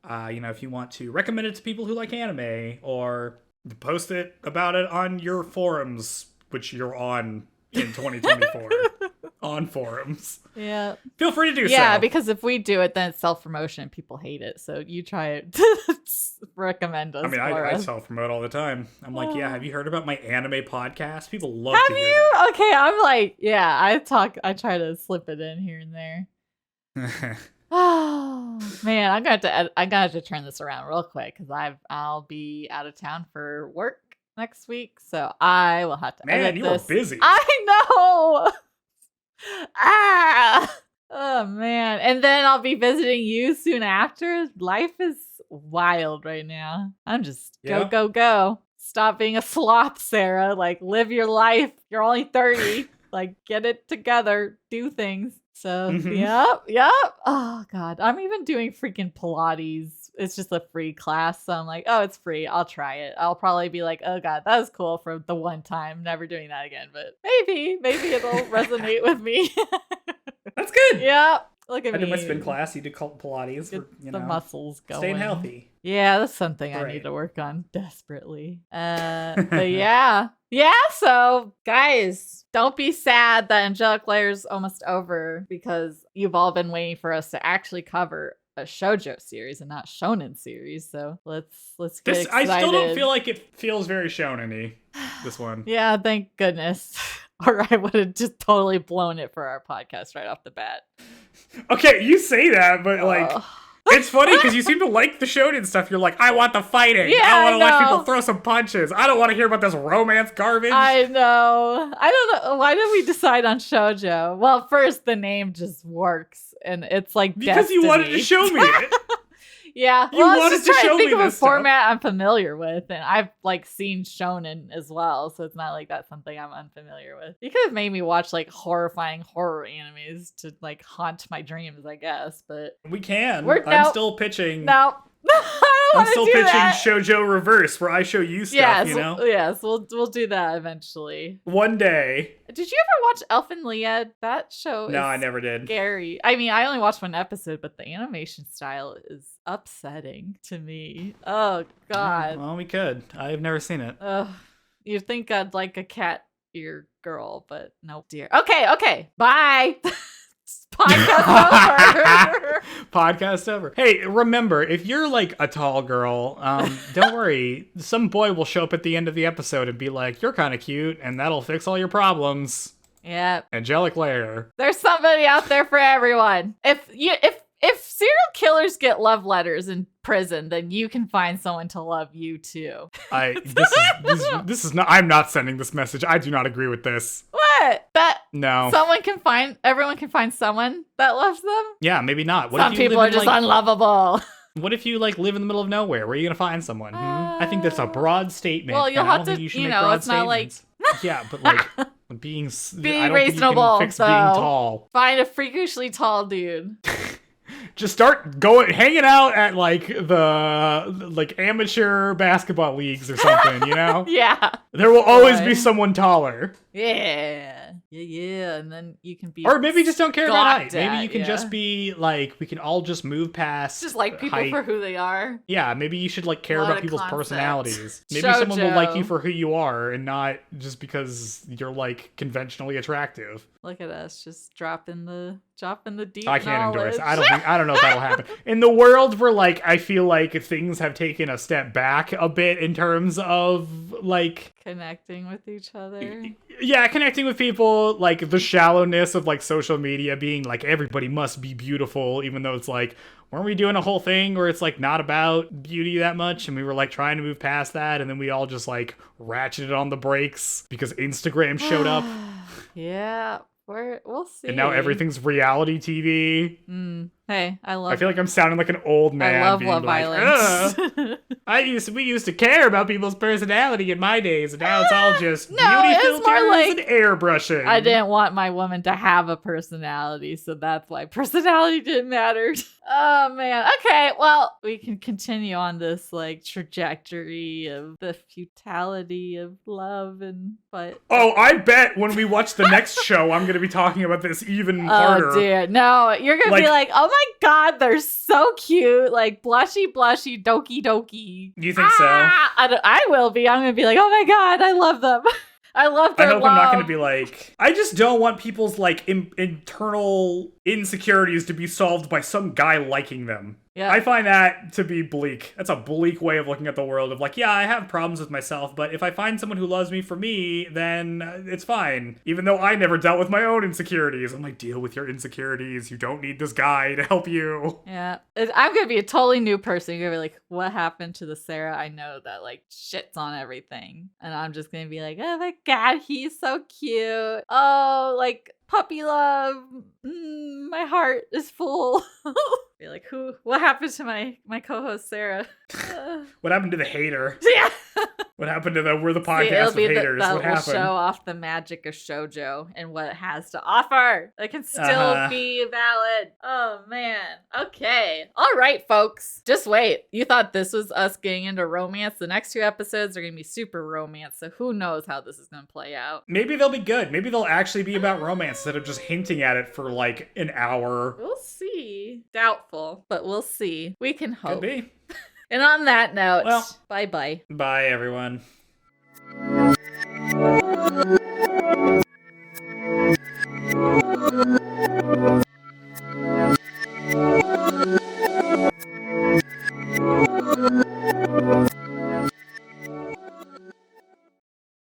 if you want to recommend it to people who like anime, or post about it on your forums, which you're on in 2024, on forums. Yeah. Feel free to do so. Yeah, because if we do it, then it's self-promotion. People hate it. So you try it. Recommend us. I self-promote all the time. I'm like, yeah, have you heard about my anime podcast? People love to hear you? that. Okay, I'm like, yeah, I try to slip it in here and there. Oh man, I'm gonna have to turn this around real quick because I'll be out of town for work next week, so I will have to edit this. Man, you were busy. I know. Oh man, and then I'll be visiting you soon after. Life is wild right now. I'm just go. Stop being a sloth, Sarah. Like, live your life. You're only 30. Like, get it together. Do things. So, yep. Oh, God. I'm even doing freaking Pilates. It's just a free class. So I'm like, oh, it's free. I'll try it. I'll probably be like, oh, God, that was cool for the one time. Never doing that again. But maybe it'll resonate with me. That's good. Yep. Look at me. I did my spin class. You did Pilates. Get the muscles going. Staying healthy. Yeah, that's something I need to work on desperately. But yeah. Yeah, so guys, don't be sad that Angelic Layer is almost over because you've all been waiting for us to actually cover a shoujo series and not shonen series. So let's get excited. I still don't feel like it feels very shonen-y, this one. Yeah, thank goodness. Or I would have just totally blown it for our podcast right off the bat. Okay, you say that, but it's funny because you seem to like the shonen stuff. You're like, I want the fighting. Yeah, I want to watch people throw some punches. I don't want to hear about this romance garbage. I know. I don't know. Why did we decide on shoujo? Well, first, the name just works, and it's like because you wanted to show me it. Yeah, you wanted to show me think of a this format stuff. I'm familiar with, and I've seen shonen as well, so it's not like that's something I'm unfamiliar with. You could have made me watch horrifying horror animes to haunt my dreams, I guess, but we can. I'm still pitching. No. I'm still pitching Shoujo Reverse, where I show you stuff. Yes, we'll do that eventually. One day. Did you ever watch Elfen Lied? That show No, I never did. Scary. I mean, I only watched one episode, but the animation style is upsetting to me. Oh, God. Well, we could. I've never seen it. You'd think I'd like a cat ear girl, but no, dear. Okay. Bye. Podcast over. Podcast over. Hey, remember, if you're a tall girl, don't worry. Some boy will show up at the end of the episode and be like, you're kind of cute, and that'll fix all your problems. Yeah. Angelic Layer. There's somebody out there for everyone. If serial killers get love letters in prison, then you can find someone to love you too. This is not. I'm not sending this message. I do not agree with this. What? No. Everyone can find someone that loves them? Yeah, maybe not. Some people are just unlovable. What if you live in the middle of nowhere? Where are you gonna find someone? I think that's a broad statement. Well, you'll have to. You know, it's not yeah, but being reasonable. Think you can fix being tall. Find a freakishly tall dude. Just start hanging out at the amateur basketball leagues or something, Yeah. There will always be someone taller. Yeah, and then you can be. Or maybe just don't care about height. Maybe you can just be we can all just move past. Just like people height. For who they are. Yeah, maybe you should care about people's personalities. Maybe someone will like you for who you are and not just because you're conventionally attractive. Look at us, just dropping the deep. I can't knowledge. endorse. I don't know if that'll happen. In the world where I feel like things have taken a step back a bit in terms of connecting with each other. Yeah, connecting with people, the shallowness of social media being everybody must be beautiful, even though it's weren't we doing a whole thing where it's not about beauty that much, and we were trying to move past that, and then we all just ratcheted on the brakes because Instagram showed up. Yeah. We'll see. And now everything's reality TV. Hey, I I feel like I'm sounding like an old man. I love being Love like, Island. we used to care about people's personality in my days, and now it's all just No, beauty it's filters more like and airbrushing. I didn't want my woman to have a personality, so that's why personality didn't matter. Oh man. Okay, well, we can continue on this like trajectory of the futility of love but Oh, I bet when we watch the next show, I'm gonna be talking about this even harder. Oh dear. No, you're gonna be like, oh my god, they're so cute. Like blushy, doki doki. You think so? I will be. I'm gonna be like, oh my god, I love them. I love their I hope love. I'm not going to be like... I just don't want people's, like, internal insecurities to be solved by some guy liking them. Yeah. I find that to be bleak. That's a bleak way of looking at the world of like, yeah, I have problems with myself, but if I find someone who loves me for me, then it's fine. Even though I never dealt with my own insecurities. I'm like, deal with your insecurities. You don't need this guy to help you. Yeah. I'm going to be a totally new person. You're going to be like, what happened to the Sarah I know that like shits on everything? And I'm just going to be like, oh my god, he's so cute. Oh, like... puppy love. My heart is full. Be like, what happened to my co-host Sarah? What happened to the hater? Yeah. What happened to we're the podcast of haters? That what will happened? show off the magic of shoujo and what it has to offer. It can still be valid. Oh man. Okay. All right, folks. Just wait. You thought this was us getting into romance? The next 2 episodes are gonna be super romance. So who knows how this is gonna play out? Maybe they'll be good. Maybe they'll actually be about romance instead of just hinting at it for like an hour. We'll see. Doubtful, but we'll see. We can hope. Could be. And on that note, well, bye-bye. Bye, everyone.